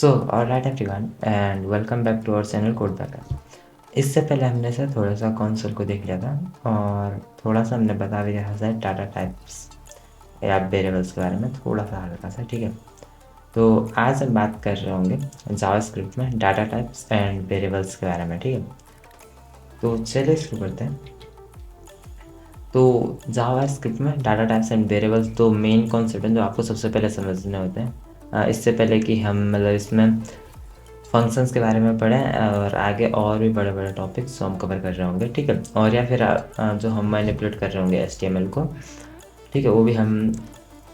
So alright everyone and welcome back to our channel code backer. इससे पहले हमने sir थोड़ा सा कंसोल को देख लिया था और थोड़ा सा हमने बता भी दिया सर डाटा टाइप्स या वेरिएबल्स के बारे में थोड़ा सा हल्का सा, ठीक है। तो आज हम बात कर रहे होंगे जावास्क्रिप्ट में डाटा टाइप्स एंड वेरिएबल्स के बारे में, ठीक है। तो चलिए शुरू करते हैं। तो जावास्क्रिप्ट में डाटा टाइप्स एंड वेरिएबल्स दो मेन कॉन्सेप्ट हैं जो आपको सबसे पहले समझने होते हैं। इससे पहले कि हम मतलब इसमें फंक्शंस के बारे में पढ़ें और आगे और भी बड़े बड़े टॉपिक्स हम कवर कर रहे होंगे, ठीक है। और या फिर जो हम मैनिपुलेट कर रहे होंगे HTML को, ठीक है, वो भी हम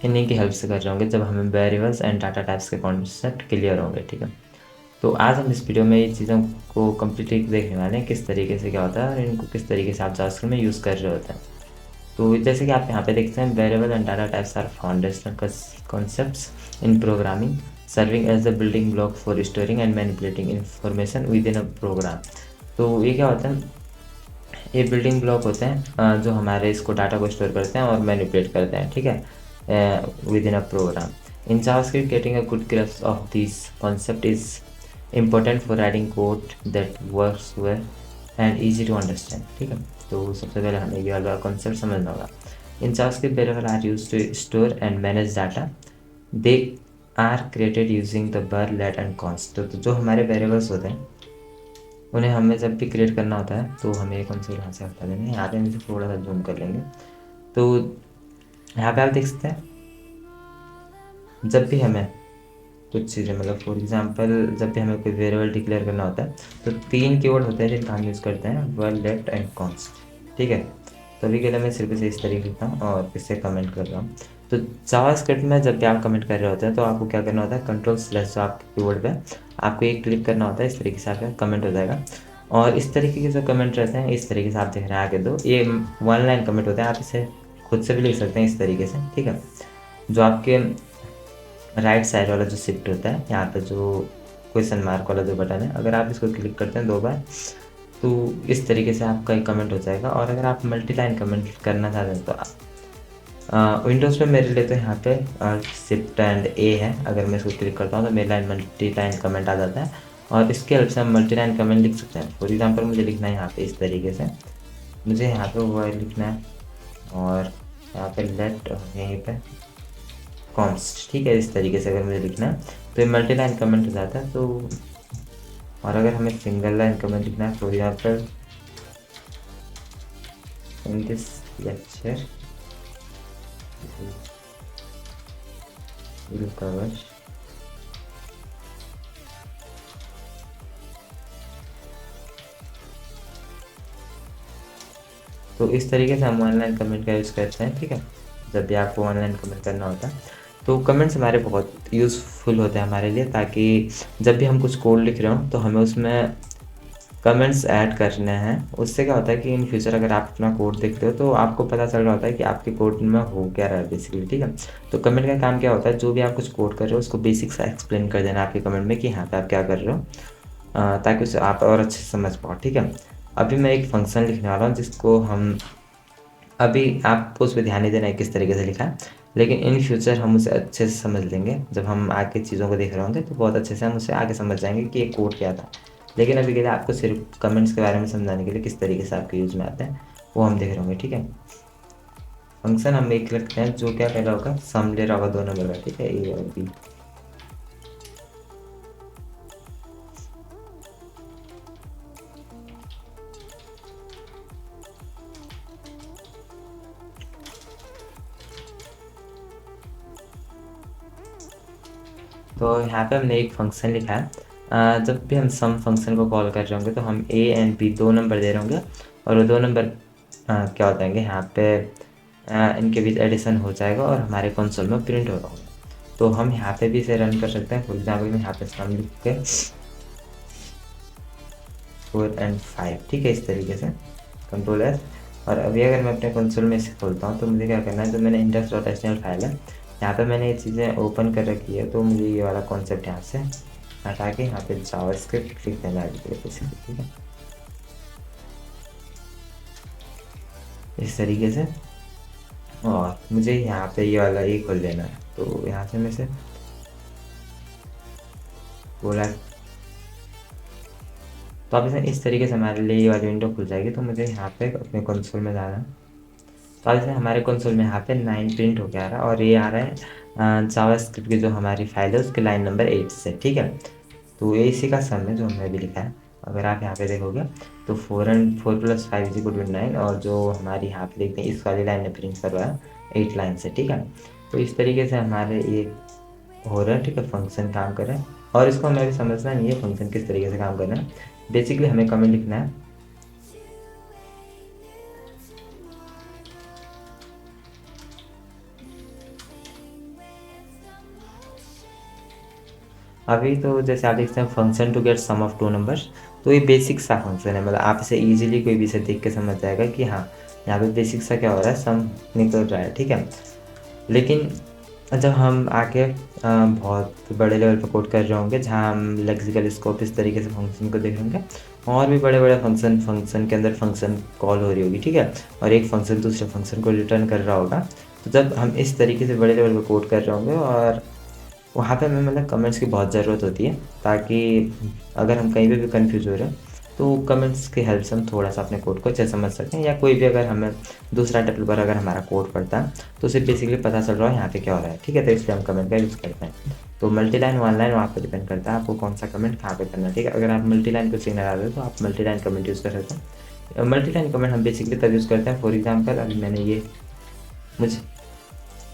इन्हीं की हेल्प से कर रहे होंगे जब हमें वेरिएबल्स एंड डाटा टाइप्स के कॉन्सेप्ट क्लियर होंगे, ठीक है। तो आज हम इस वीडियो में ये चीज़ों को कम्प्लीटली देखने वाले हैं, किस तरीके से क्या होता है और इनको किस तरीके से आप जावास्क्रिप्ट में यूज़ कर रहे होते हैं। तो जैसे कि आप यहाँ पे देखते हैं, variable and data types are foundational concepts in programming serving as the building block for storing and manipulating information within a program. तो ये क्या होता है, ये बिल्डिंग ब्लॉक होते हैं जो हमारे इसको डाटा को स्टोर करते हैं और मैनिपुलेट करते हैं, ठीक है, within a program. In JavaScript getting a good grasp of this concept is important for writing code that works well and easy to understand, ठीक है। तो सबसे पहले हमें ये वाला कॉन्सेप्ट समझना होगा। In JavaScript variable are used to store and manage data. They are created using the var let and const. तो जो हमारे वेरिएबल्स होते हैं उन्हें हमें जब भी क्रिएट करना होता है तो हमें ये कॉन्सेप्ट यहाँ से हटा देंगे। यहाँ पे हम इसे थोड़ा सा जूम कर लेंगे। तो यहाँ पे आप देख सकते हैं, जब भी हमें कुछ चीज़ें मतलब फॉर एग्जांपल जब भी हमें कोई वेरिएबल डिक्लेयर करना होता है तो 3 कीवर्ड होते हैं जिनका हम यूज़ करते हैं, वर लेट एंड कॉन्स्ट, ठीक है। तो अभी के लिए मैं सिर्फ इसे इस तरीके से लिखता हूँ और इसे कमेंट कर रहा हूँ। तो जावास्क्रिप्ट में जब भी आप कमेंट कर रहे होते हैं तो आपको क्या करना होता है, कंट्रोल स्लैश जो आपके कीबोर्ड पे आपको एक क्लिक करना होता है, इस तरीके से आपका कमेंट हो जाएगा। और इस तरीके के जो कमेंट रहते हैं, इस तरीके से आप देख रहे हैं आगे दो, ये 1 लाइन कमेंट होते हैं। आप इसे खुद से भी लिख सकते हैं इस तरीके से, ठीक है। जो आपके राइट साइड वाला जो शिफ्ट होता है, यहाँ पे जो क्वेश्चन मार्क वाला जो बटन है, अगर आप इसको क्लिक करते हैं 2 बार तो इस तरीके से आपका एक कमेंट हो जाएगा। और अगर आप मल्टी लाइन कमेंट करना चाहते हैं तो विंडोज़ पे मेरे लिए तो यहाँ पे शिफ्ट एंड ए है। अगर मैं इसको क्लिक करता हूँ तो मेरी लाइन मल्टी लाइन कमेंट आ जाता है और इसके हेल्प से हम मल्टी लाइन कमेंट लिख सकते हैं। फॉर एग्जांपल मुझे लिखना है यहाँ पे इस तरीके से, मुझे यहाँ पे वो लिखना है और यहाँ पे लेट यहीं पे कॉन्स्ट, ठीक है। इस तरीके से अगर मुझे लिखना है तो ये मल्टी लाइन कमेंट हो जाता है। तो और अगर हमें सिंगल लाइन कमेंट लिखना है, for example in this lecture will cover तो इस तरीके से हम ऑनलाइन कमेंट का यूज़ करते हैं, ठीक है। जब भी आपको ऑनलाइन कमेंट करना होता है तो कमेंट्स हमारे बहुत यूज़फुल होते हैं हमारे लिए, ताकि जब भी हम कुछ कोड लिख रहे हो तो हमें उसमें कमेंट्स ऐड करने हैं। उससे क्या होता है कि इन फ्यूचर अगर आप अपना कोड देखते हो तो आपको पता चल रहा होता है कि आपके कोड में हो क्या रहा है बेसिकली, ठीक है। तो कमेंट का काम क्या होता है, जो भी आप कुछ कोड कर रहे हो उसको बेसिक सा एक्सप्लेन कर देना आपके कमेंट में कि यहाँ पे आप क्या कर रहे हो, ताकि उसे आप और अच्छे से समझ पाओ, ठीक है। अभी मैं एक फंक्शन लिखने वाला हूँ जिसको हम अभी आपको उस पर ध्यान नहीं देना है किस तरीके से लिखा है, लेकिन इन फ्यूचर हम उसे अच्छे से समझ लेंगे। जब हम आगे चीज़ों को देख रहे होंगे तो बहुत अच्छे से हम उसे आगे समझ जाएंगे कि ये कोड क्या था। लेकिन अभी के लिए आपको सिर्फ कमेंट्स के बारे में समझाने के लिए किस तरीके से आपके यूज़ में आते हैं वो हम देख रहे होंगे, ठीक है। फंक्शन हम एक लिखते हैं जो क्या पहला होगा, सम ले रहा होगा 2 नंबर का, ठीक है, ए और बी। तो यहाँ पे हमने एक फंक्शन लिखा है। जब भी हम सम फंक्शन को कॉल कर रहे होंगे तो हम ए एंड बी 2 नंबर दे रहे होंगे और वो 2 नंबर क्या हो जाएंगे यहाँ पे, इनके बीच एडिशन हो जाएगा और हमारे कंसोल में प्रिंट हो रहा होगा। तो हम यहाँ पे भी इसे रन कर सकते हैं। फॉर एग्जाम्पल मैं यहाँ पे सम लिख के 4 एंड 5, ठीक है, इस तरीके से कंट्रोल एस। और अभी अगर मैं अपने कंसोल में इसे खोलता हूँ तो मुझे क्या करना है, जो मैंने index.html फाइल है यहाँ पे मैंने ये चीज़ें ओपन कर रखी है, तो मुझे ये वाला कॉन्सेप्ट यहाँ से हटा के यहाँ पे जावास्क्रिप्ट लिख देना है, ठीक है, इस तरीके से। और मुझे यहाँ पे ये वाला ये खोल देना है, तो यहाँ से मैं से बोला। तो अब इस तरीके से हमारे लिए ये वाली विंडो खुल जाएगी। तो मुझे यहाँ पे अपने कंसोल में जाना है। तो अब हमारे कंसोल में यहाँ पे 9 प्रिंट होके आ रहा है और ये आ रहा है जावास्क्रिप्ट की जो हमारी फाइल है उसके लाइन नंबर 8 से, ठीक है। तो ये इसी का सम है जो हमने अभी लिखा है। अगर आप यहाँ पे देखोगे तो 4 + 5 = 9 और जो हमारी यहाँ पे देखते हैं इस वाली लाइन में प्रिंट करवा है 8 लाइन से, ठीक है। तो इस तरीके से हमारे ये हो रहा है, ठीक है, फंक्शन काम कर रहा है। और इसको हमें अभी समझना नहीं है फंक्शन किस तरीके से काम कर रहा है। बेसिकली हमें कमेंट लिखना है। अभी तो जैसे आप देखते हैं function to get sum of two numbers, तो ये बेसिक सा फंक्शन है। मतलब आप इसे इजीली कोई भी इसे देख के समझ जाएगा कि हाँ यहाँ पे बेसिक सा क्या हो रहा है, सम निकल रहा है, ठीक है। लेकिन जब हम आके बहुत बड़े लेवल पर कोड कर रहे होंगे जहाँ हम लेक्सिकल स्कोप इस तरीके से फंक्शन को देख रहे होंगे और भी बड़े बड़े फंक्शन के अंदर फंक्शन कॉल हो रही होगी, ठीक है, और एक फंक्शन दूसरे फंक्शन को रिटर्न कर रहा होगा। तो जब हम इस तरीके से बड़े लेवल पर कोड कर रहे होंगे और वहाँ पे हमें मतलब कमेंट्स की बहुत ज़रूरत होती है, ताकि अगर हम कहीं पे भी कंफ्यूज हो रहे हैं तो कमेंट्स की हेल्प से हम थोड़ा सा अपने कोड को अच्छे समझ सकते हैं। या कोई भी अगर हमें दूसरा डेवलपर अगर हमारा कोड पढ़ता है तो उसे बेसिकली पता चल रहा है यहाँ पे क्या हो रहा है, ठीक है। तो इसलिए हम कमेंट का यूज़ करते हैं। तो मल्टी लाइन वन लाइन वहाँ पर डिपेंड करता है आपको कौन सा कमेंट कहाँ पे करना है, ठीक है। अगर आप मल्टी लाइन को सिग्नल आ रहे हो तो आप मल्टी लाइन कमेंट यूज़ कर सकते हैं। मल्टी लाइन कमेंट हम बेसिकली तब यूज़ करते हैं, फॉर एग्जाम्पल अभी मैंने ये मुझे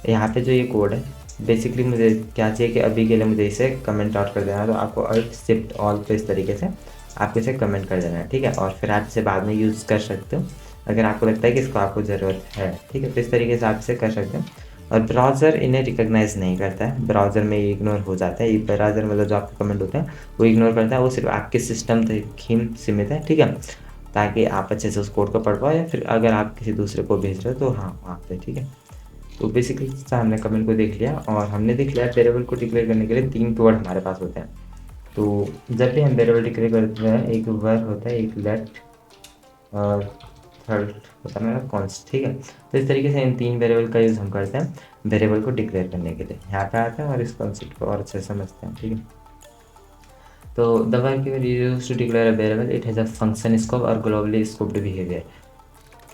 यहाँ पे जो ये कोड है बेसिकली मुझे क्या चाहिए कि अभी के लिए मुझे इसे कमेंट आउट कर देना है। तो आपको अल्ट शिफ्ट ऑल पे इस तरीके से आपको इसे कमेंट कर देना है, ठीक है। और फिर आप इसे बाद में यूज़ कर सकते हो अगर आपको लगता है कि इसको आपको ज़रूरत है, ठीक है। तो इस तरीके से आप इसे कर सकते हो। और ब्राउज़र इन्हें रिकॉग्नाइज़ नहीं करता है, ब्राउज़र में ये इग्नोर हो जाता है। ये ब्राउज़र मतलब जो आपका कमेंट होता है वो इग्नोर करता है, वो सिर्फ आपके सिस्टम तक ही सीमित है, ठीक है, ताकि आप अच्छे से उस कोड को पढ़ पाओ या फिर अगर आप किसी दूसरे को भेज रहे हो तो हाँ वहाँ पे, ठीक है। तो बेसिकली हमने कमेंट को देख लिया और हमने देख लिया वेरिएबल को डिक्लेयर करने के लिए 3 कीवर्ड हमारे पास होते हैं। तो जब भी हम वेरिएबल डिक्लेयर करते हैं एक वर होता है, एक लेट और थर्ड होता है मेरा कॉन्स्ट, ठीक है। तो इस तरीके से इन 3 वेरिएबल का यूज़ हम करते हैं वेरिएबल को डिक्लेयर करने के लिए। यहाँ पे आते हैं और इस कॉन्सेप्ट को और अच्छे से समझते हैं, ठीक है। तो the word keyword used to declare a variable, it has a function scope और ग्लोबली स्कोप्ड बिहेवियर।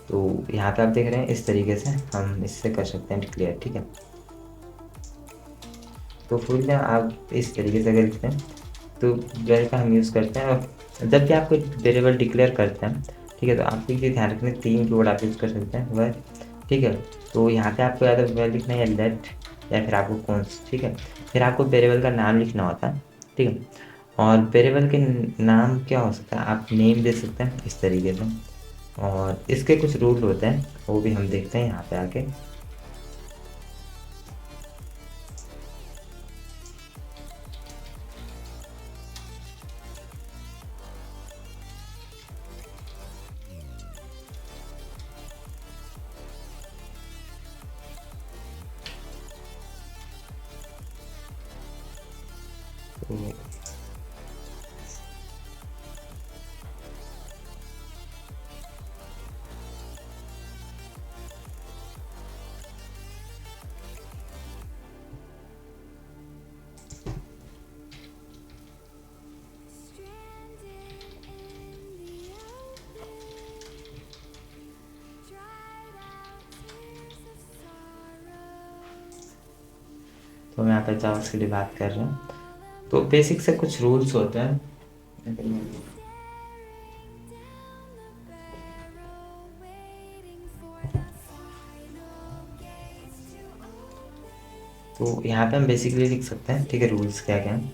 तो यहाँ पे आप देख रहे हैं इस तरीके से हम इससे कर सकते हैं डिक्लेयर, ठीक है। तो फुल नेम आप इस तरीके से अगर लिखते हैं तो वेर का हम यूज़ करते हैं। और जब भी आप कोई वेरिएबल डिक्लेयर करते हैं, ठीक है, तो आपको ये ध्यान रखना 3 कीवर्ड आप यूज़ कर सकते हैं वर, ठीक है। तो यहाँ पे आपको या तो वर लिखना है या लेट या फिर आपको कॉन्स्ट, ठीक है। फिर आपको वेरिएबल का नाम लिखना होता है, ठीक है। और वेरिएबल के नाम क्या हो सकता है, आप नेम दे सकते हैं इस तरीके से। और इसके कुछ रूल होते हैं वो भी हम देखते हैं यहाँ पे आके। तो मैं यहाँ पे जावास्क्रिप्ट की बात कर रहा हूँ। तो बेसिक से कुछ रूल्स होते हैं। तो यहाँ पे हम बेसिकली लिख सकते हैं, ठीक है, रूल्स क्या क्या हैं।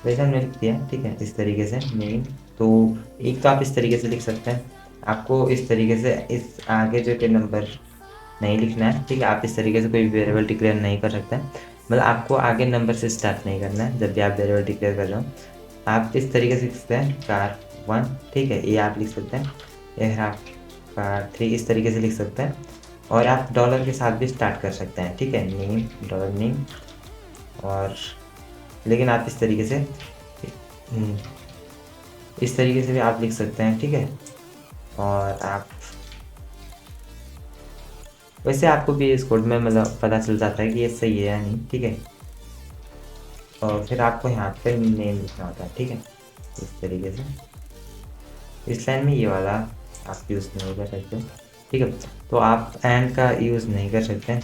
वैसे हमने लिख दिया, ठीक है, इस तरीके से मेन। तो एक तो आप इस तरीके से लिख सकते हैं, आपको इस तरीके से इस आगे जो कि नंबर नहीं लिखना है, ठीक है। आप इस तरीके से कोई वेरिएबल डिक्लेयर नहीं कर सकते हैं, मतलब आपको आगे नंबर से स्टार्ट नहीं करना है जब भी आप वेरिएबल डिक्लेयर कर रहे हो। आप इस तरीके से लिख सकते हैं कार 1, ठीक है, ये आप लिख सकते हैं। या आप कार 3 इस तरीके से लिख सकते हैं। और आप डॉलर के साथ भी स्टार्ट कर सकते हैं, ठीक है, नेम, डॉलर नेम। और लेकिन आप इस तरीके से इस तरीके से भी आप लिख सकते हैं, ठीक है। और आप वैसे आपको भी इस कोड में मतलब पता चल जाता है कि ये सही है या नहीं, ठीक है। और फिर आपको यहाँ पे नेम लिखना होता है, ठीक है। इस तरीके से इस लाइन में ये वाला आप यूज़ नहीं कर सकते, ठीक है। तो आप एंड का यूज़ नहीं कर सकते हैं,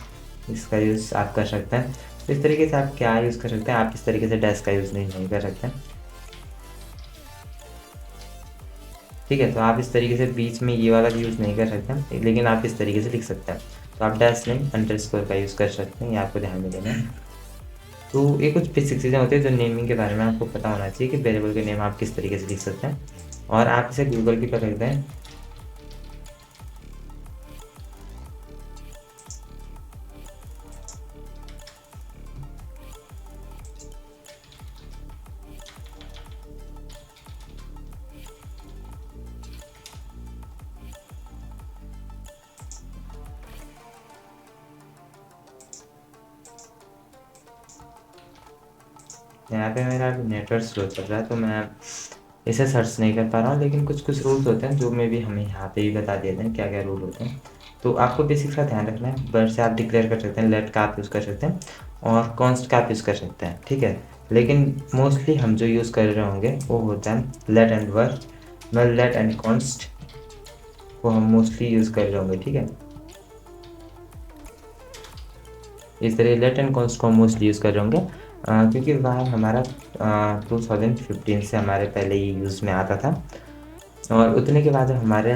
इसका यूज़ आप कर सकते हैं। तो इस तरीके से आप क्या यूज़ कर सकते हैं, आप इस तरीके से डैश का यूज़ नहीं कर सकते हैं, ठीक है। तो आप इस तरीके से बीच में ये वाला यूज़ नहीं कर सकते हैं, लेकिन आप इस तरीके से लिख सकते हैं। तो आप डैश नहीं अंडरस्कोर का यूज़ कर सकते हैं, ये आपको ध्यान में देना है। तो ये कुछ बेसिक चीज़ें होती है जो नेमिंग के बारे में आपको पता होना चाहिए कि वेरिएबल के नेम आप किस तरीके से लिख सकते हैं। और आप इसे गूगल की पर रखते हैं। यहाँ पे मेरा नेटवर्क स्लो चल रहा है तो मैं इसे सर्च नहीं कर पा रहा हूँ, लेकिन कुछ कुछ रूल्स होते हैं जो मैं भी हमें यहाँ पे भी बता देते हैं क्या क्या रूल होते हैं। तो आपको बेसिक का ध्यान रखना है। वर्ड से आप डिक्लेयर कर सकते हैं, लेट का आप यूज़ कर सकते हैं और कॉन्स्ट का आप यूज़ कर सकते हैं, ठीक है। लेकिन मोस्टली हम जो यूज़ कर रहे होंगे वो होता है लेट एंड वर्ड, मतलब लेट एंड कॉन्स्ट वो हम मोस्टली यूज़ कर रहे होंगे, ठीक है। इस तरह लेट एंड कॉन्स्ट को हम मोस्टली यूज़ कर रहे होंगे, क्योंकि वह हमारा 2015 से हमारे पहले ही यूज़ में आता था। और उतने के बाद हमारे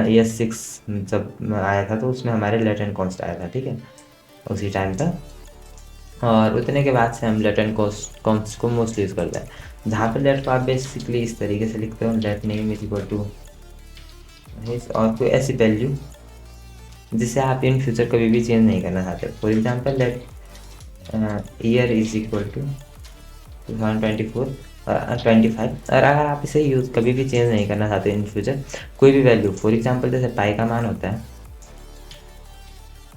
ES6 जब आया था तो उसमें हमारे लेट एंड कॉन्स्ट आया था, ठीक है, उसी टाइम पर। और उतने के बाद से हम लेट एंड कॉन्स्ट को मोस्टली यूज़ करते हैं, जहाँ पर लेट को आप बेसिकली इस तरीके से लिखते हो, let name is equal to और कोई ऐसी वैल्यू जिसे आप इन फ्यूचर कभी भी चेंज नहीं करना चाहते। For example let year is equal to 2024 25। और अगर आप इसे यूज़ कभी भी चेंज नहीं करना चाहते इन फ्यूचर कोई भी वैल्यू, फॉर एग्जांपल जैसे पाई का मान होता है,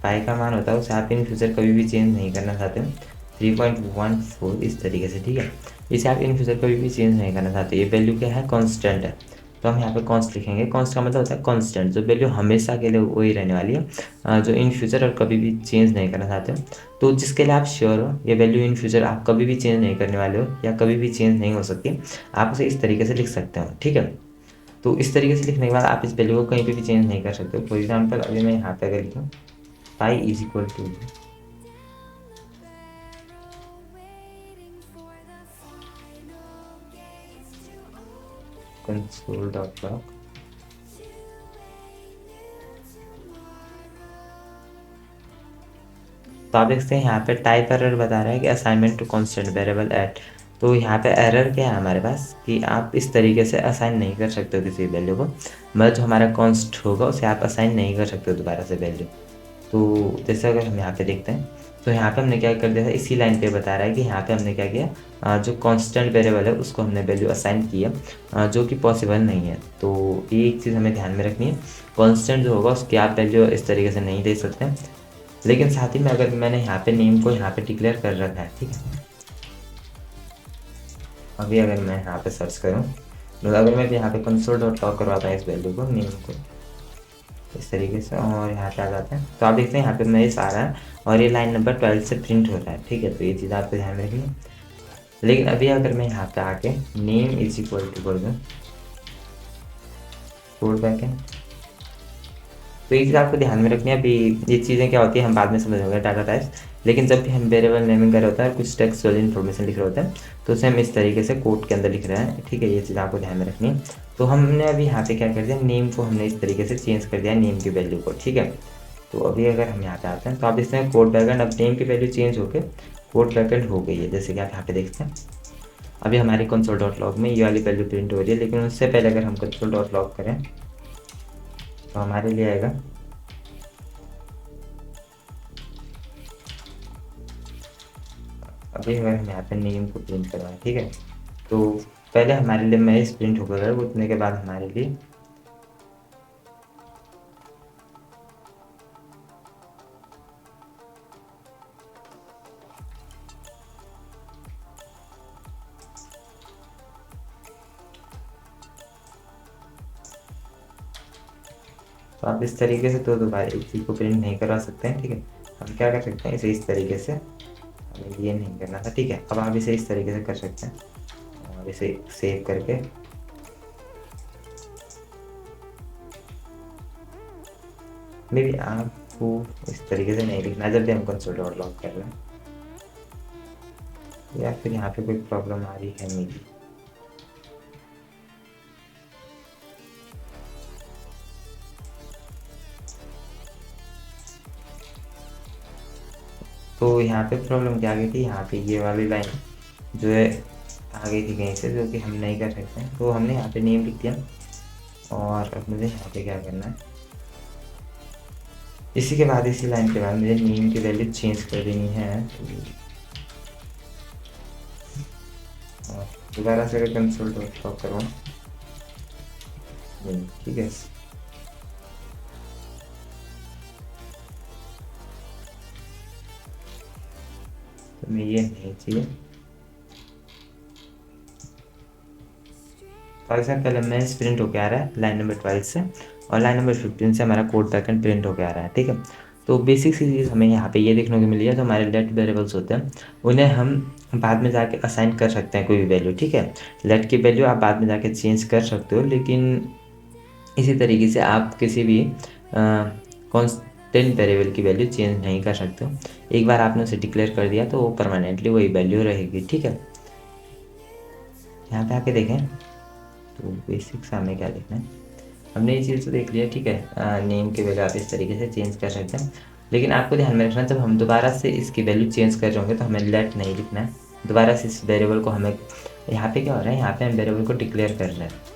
पाई का मान होता है उसे आप इन फ्यूचर कभी भी चेंज नहीं करना चाहते 3.14 इस तरीके से, ठीक है। इसे आप इन फ्यूचर कभी भी चेंज नहीं करना चाहते, ये वैल्यू क्या है, कांस्टेंट है। तो हम यहाँ पे कॉन्स्ट लिखेंगे। कॉन्स्ट का मतलब होता है कांस्टेंट, जो वैल्यू हमेशा के लिए वही रहने वाली है, जो इन फ्यूचर और कभी भी चेंज नहीं करना चाहते हो। तो जिसके लिए आप श्योर हो ये वैल्यू इन फ्यूचर आप कभी भी चेंज नहीं करने वाले हो या कभी भी चेंज नहीं हो सकती, आप उसे इस तरीके से लिख सकते हो, ठीक है। तो इस तरीके से लिखने के बाद आप इस वैल्यू को कहीं पर भी चेंज नहीं कर सकते हो। फॉर एग्जाम्पल अभी मैं यहाँ पे अगर लिखूँ पाई इज इक्वल टू console.log, तो आप देखते हैं यहाँ पे टाइप एरर बता रहा है कि assignment to constant variable at. तो यहाँ पे एरर क्या है हमारे पास कि आप इस तरीके से असाइन नहीं कर सकते हो किसी वैल्यू को, मतलब जो हमारा कॉन्स्ट होगा उसे आप असाइन नहीं कर सकते हो दोबारा से वैल्यू। तो जैसे अगर हम यहाँ पे देखते हैं तो यहाँ पे हमने क्या कर दिया था, इसी लाइन पे बता रहा है कि यहाँ पे हमने क्या किया, जो कांस्टेंट वेरिएबल है उसको हमने वैल्यू असाइन किया, जो कि पॉसिबल नहीं है। तो ये एक चीज़ हमें ध्यान में रखनी है, कांस्टेंट जो होगा उसकी आप वैल्यू इस तरीके से नहीं दे सकते हैं। लेकिन साथ ही में अगर मैंने यहाँ पे नेम को यहाँ पे डिक्लेयर कर रखा है, ठीक है। अभी अगर मैं यहाँ पे सर्च करूँ, मतलब अगर मैं यहाँ पे console.log करवाता हूँ इस वैल्यू को, नेम को इस तरीके से, और यहाँ पे आ जाते हैं तो आप देखते हैं यहाँ पे मेरे आ रहा है और ये लाइन नंबर 12 से प्रिंट हो रहा है, ठीक है। तो ये चीज़ आपको ध्यान में रखनी है। लेकिन अभी अगर मैं यहाँ पे आके नेम इज इक्वल टू कर दूँ कोड बैकएंड, तो ये चीज़ आपको ध्यान में रखनी है। अभी ये चीज़ें क्या होती है हम बाद में समझेंगे डाटा टाइप्स, लेकिन जब भी हम वेरिएबल नेमिंग कर रहे होता है कुछ टेक्सचुअल इन्फॉर्मेशन लिख रहे होते हैं तो उसे हम इस तरीके से कोड के अंदर लिख रहे हैं, ठीक है। ये चीज़ आपको ध्यान में रखनी है। तो हमने अभी यहाँ पे क्या कर दिया, नेम को हमने इस तरीके से चेंज कर दिया नेम की वैल्यू को, ठीक है। तो अभी अगर हम यहाँ पे आते हैं तो आप देखते हैं कोड बैकएंड, अब नेम की वैल्यू चेंज होकर कोड बैकएंड हो गई है, जैसे कि आप यहाँ पे देखते हैं। अभी हमारी console.log में ये वाली वैल्यू प्रिंट हो रही है, लेकिन उससे पहले अगर हम console.log करें तो हमारे लिए आएगा अभी अगर हम यहाँ पे नेम को प्रिंट करवाएं, ठीक है। तो पहले हमारे लिए मैच प्रिंट होगा, उतने के बाद हमारे लिए तो आप इस तरीके से तो दोबारा एक चीज़ को प्रिंट नहीं करवा सकते हैं, ठीक है। हम क्या कर सकते हैं, इसे इस तरीके से ये नहीं करना था। ठीक है, अब आप इसे इस तरीके से कर सकते हैं और इसे सेव करके मे बी आपको इस तरीके से नहीं लिखना जब भी हम कंसोल डॉट लॉग कर रहे हैं, या फिर यहाँ पे कोई प्रॉब्लम आ रही है मे बी। तो यहाँ पे प्रॉब्लम क्या आ गई थी, यहाँ पे ये वाली लाइन जो है आ गई थी कहीं से, जो कि हम नहीं कर सकते हैं। तो हमने यहाँ पे नेम लिख दिया और अब मुझे यहाँ पे क्या करना है, इसी के बाद इसी लाइन के बाद मुझे नेम की वैल्यू चेंज कर देनी है। और दोबारा से अगर कंसोल डॉट लॉग करूँ, ठीक है, तो मैं ये नहीं चाहिए। फॉर एग्जाम्पल मैं प्रिंट होके आ रहा है लाइन नंबर 12 से, और लाइन नंबर 15 से हमारा कोड पैटर्न प्रिंट होके आ रहा है। ठीक है, तो बेसिक सी चीज़ हमें यहाँ पे ये देखने को मिली है, जो हमारे लेट वेरिएबल्स होते हैं उन्हें हम बाद में जाके असाइन कर सकते हैं कोई भी वैल्यू। ठीक है, लेट की वैल्यू आप बाद में जाके चेंज कर सकते हो, लेकिन इसी तरीके से आप किसी भी कॉन्स्टेंट वेरिएबल की वैल्यू चेंज नहीं कर सकते हो। एक बार आपने उसे डिक्लेयर कर दिया तो वो परमानेंटली वही वैल्यू रहेगी। ठीक है, यहाँ पे आके देखें तो बेसिक सा हमें क्या देखना है, हमने ये चीज़ तो देख लिया। ठीक है, नेम की वैल्यू आप इस तरीके से चेंज कर सकते हैं, लेकिन आपको ध्यान में रखना जब हम दोबारा से इसकी वैल्यू चेंज कर रहे होंगे तो हमें लेट नहीं लिखना है। दोबारा से इस वेरिएबल को हमें, यहाँ पे क्या हो रहा है, यहाँ पे हम वेरिएबल को डिक्लेयर कर रहे हैं।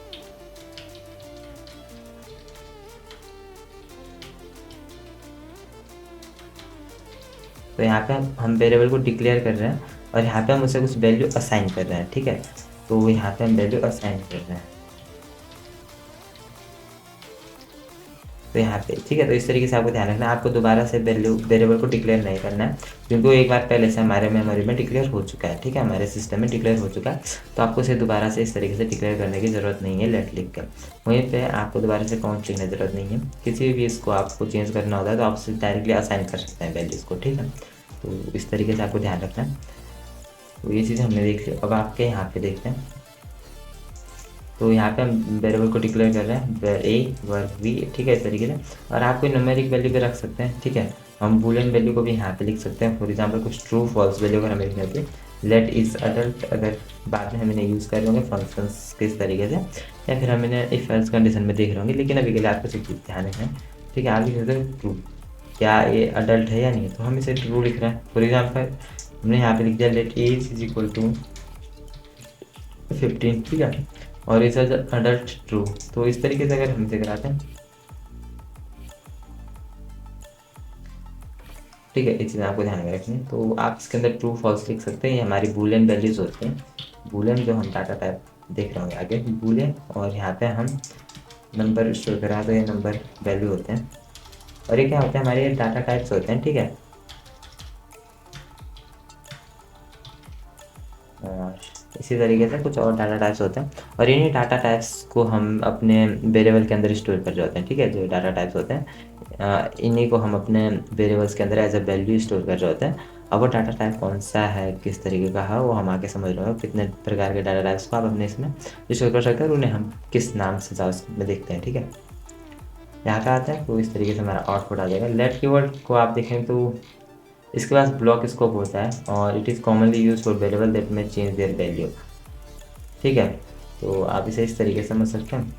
तो यहाँ पे हम वेरिएबल को डिक्लेयर कर रहे हैं और यहाँ पे हम उसे कुछ वैल्यू असाइन कर रहे हैं। ठीक है, तो यहाँ पे हम वैल्यू असाइन कर रहे हैं। तो यहाँ पे ठीक है, तो इस तरीके से आपको ध्यान रखना है, आपको दोबारा से वैल्यू वेरिएबल को डिक्लेयर नहीं करना है, क्योंकि वो एक बार पहले से हमारे मेमोरी में डिक्लेयर हो चुका है। ठीक है, हमारे सिस्टम में डिक्लेयर हो चुका है, तो आपको इसे दोबारा से इस तरीके से डिक्लेयर करने की ज़रूरत नहीं है लेट लिख कर। वहीं पर आपको दोबारा से काउंट लिखने की ज़रूरत नहीं है। किसी भी इसको आपको चेंज करना होता है तो आप उसे डायरेक्टली असाइन कर सकते हैं वैल्यूज़ को। ठीक है, तो इस तरीके से आपको ध्यान रखना है। तो ये चीज़ हमने देख ली। अब आपके यहाँ पे देखते हैं, तो यहाँ पे हम वेरिएबल को डिक्लेयर कर रहे हैं वर ए वर वी। ठीक है, इस तरीके से। और आप कोई न्यूमेरिक वैल्यू भी रख सकते हैं। ठीक है, हम बूलियन वैल्यू को भी यहाँ पे लिख सकते हैं। फॉर एग्जांपल कुछ ट्रू फॉल्स वैल्यू अगर हमें लिखनी होती है, लेट इज अडल्ट, अगर बाद में हम इन्हें यूज़ कर रहे होंगे फंक्शंस के इस तरीके से, या फिर हम इन्हें इफ एल्स कंडीशन में देख रहे होंगे, लेकिन अभी के लिए आपको सिर्फ ध्यान रखना है। ठीक है, आप लिख सकते हैं ट्रू, क्या ये अडल्ट है या नहीं है, तो हम इसे ट्रू लिख रहे हैं। फॉर एग्जाम्पल हमने यहाँ पे लिख दिया let age is equal to 15। ठीक है, और इज अडल्ट ट्रू। तो इस तरीके से अगर हम इसे कराते हैं, ठीक है, इस चीज़ आपको ध्यान में रखनी है। तो आप इसके अंदर ट्रू फॉल्स लिख सकते हैं। ये हमारी बूलियन वैल्यूज होती हैं, बूलियन जो हम डाटा टाइप देख रहे होंगे आगे बूलियन, और यहाँ पे हम नंबर स्टोर करा तो ये नंबर वैल्यू होते हैं। और ये क्या होता है, हमारे डाटा टाइप्स होते हैं। ठीक है, और इसी तरीके से कुछ और डाटा टाइप्स होते हैं, और इन्हीं डाटा टाइप्स को हम अपने वेरिएबल के अंदर स्टोर कर रहे होते हैं। ठीक है, जो डाटा टाइप्स होते हैं इन्हीं को हम अपने वेरिएबल्स के अंदर एज अ वैल्यू स्टोर कर रहे होते हैं। अब वो डाटा टाइप कौन सा है, किस तरीके का है, वो हम आगे समझ रहे हो। कितने प्रकार के डाटा टाइप्स को आप अपने इसमें स्टोर कर सकते हैं और उन्हें हम किस नाम से में देखते हैं। ठीक है, यहाँ पे आते हैं तो इस तरीके से हमारा आउटपुट आ जाएगा। लेट कीवर्ड को आप देखें तो इसके पास ब्लॉक स्कोप होता है, और it is commonly use for variable that में चेंज देयर वैल्यू। ठीक है, तो आप इसे इस तरीके से समझ सकते हैं।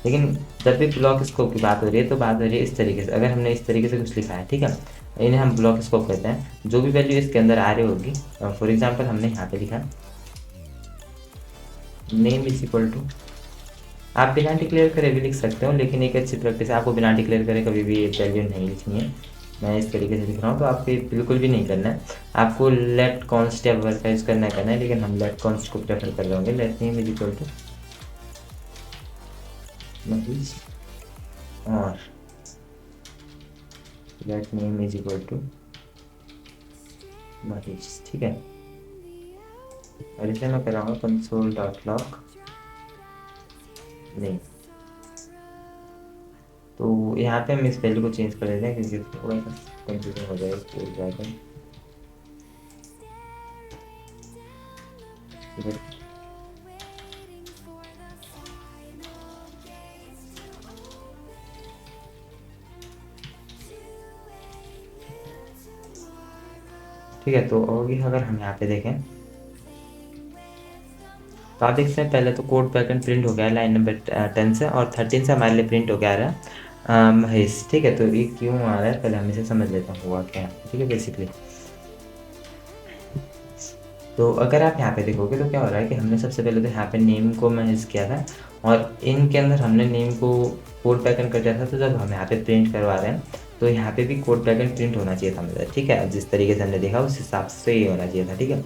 लेकिन जब भी ब्लॉक स्कोप की बात हो रही है तो बात हो रही है इस तरीके से, अगर हमने इस तरीके से कुछ लिखा है। ठीक है, इन्हें हम ब्लॉक स्कोप कहते हैं। जो भी वैल्यू इसके अंदर आ रही होगी, फॉर एग्जांपल हमने यहाँ पे लिखा नेम इज इक्वल टू, आप बिना डिक्लेयर करे भी लिख सकते हो, लेकिन एक अच्छी प्रैक्टिस है आपको बिना डिक्लेयर करे कभी भी वैल्यू नहीं लिखनी है। मैं इस तरीके से लिख रहा हूँ, तो आपको बिल्कुल भी नहीं करना है। आपको लेट कॉन्स्ट या वर्ड का यूज़ करना है, लेकिन हम लेट कॉन्स्ट को प्रेफर कर रहे होंगे। Let name is equal to Mahish, और let name is equal to Mahish. ठीक है, और इसे मैं कराऊंगा कंसोल डॉट लॉग नहीं। तो यहाँ पे हम इस वैल्यू को चेंज कर देते हैं, क्योंकि थोड़ा सा कंफ्यूजन हो जाएगा। ठीक है, तो होगी अगर हम यहाँ पे देखें तो आप देख सकते हैं पहले तो कोड पैटर्न प्रिंट हो गया लाइन नंबर 10 से, और 13 से हमारे लिए प्रिंट हो गया रहा महेश। ठीक है, तो ये क्यों आ रहा है पहले हम इसे समझ लेते हैं हुआ क्या है। ठीक है, बेसिकली तो अगर आप यहाँ पे देखोगे तो क्या हो रहा है कि हमने सबसे पहले तो यहाँ पे नेम को महेश किया था, और इनके अंदर हमने नेम को कोड पैटर्न कर दिया था। तो जब हम यहाँ पे प्रिंट करवा रहे हैं तो यहाँ पे भी कोड पैटर्न प्रिंट होना चाहिए था मतलब। ठीक है, जिस तरीके से हमने देखा उस हिसाब से ये होना चाहिए था। ठीक है,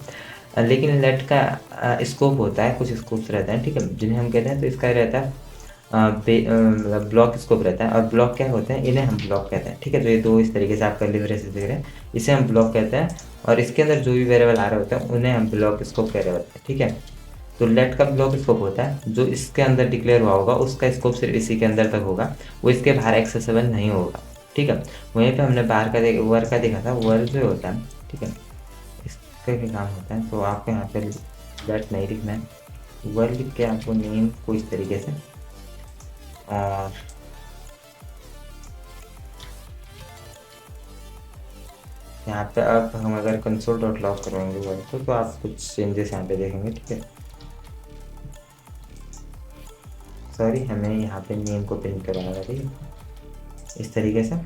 लेकिन लेट का स्कोप होता है, कुछ स्कोप्स रहते हैं। ठीक है, जिन्हें हम कहते हैं तो इसका रहता है मतलब ब्लॉक स्कोप रहता है, और ब्लॉक क्या होते हैं, इन्हें हम ब्लॉक कहते हैं। ठीक है, तो ये दो इस तरीके से आप कर्ली ब्रेसेस देख रहे हैं, इसे हम ब्लॉक कहते हैं, और इसके अंदर जो भी वेरिएबल आ रहे होते हैं उन्हें हम ब्लॉक स्कोप कह रहे होते हैं। ठीक है, तो लेट का ब्लॉक स्कोप होता है जो इसके अंदर डिक्लेयर हुआ होगा उसका स्कोप सिर्फ इसी के अंदर तक होगा, वो इसके बाहर एक्सेसिबल नहीं होगा। ठीक है, वहीं पे हमने बाहर का वर का देखा था, वर जो होता है, ठीक है, इसका क्या काम होता है, तो आपको यहाँ पे लेट नहीं लिखना है, वर लिख के आपको नेम को इस तरीके से, और यहाँ पे अब हम अगर कंसोल डॉट लॉग करवाएंगे वर को तो आप कुछ चेंजेस यहाँ पे देखेंगे। ठीक है, सॉरी हमें यहाँ पे नेम को प्रिंट करवाना है। ठीक है, इस तरीके से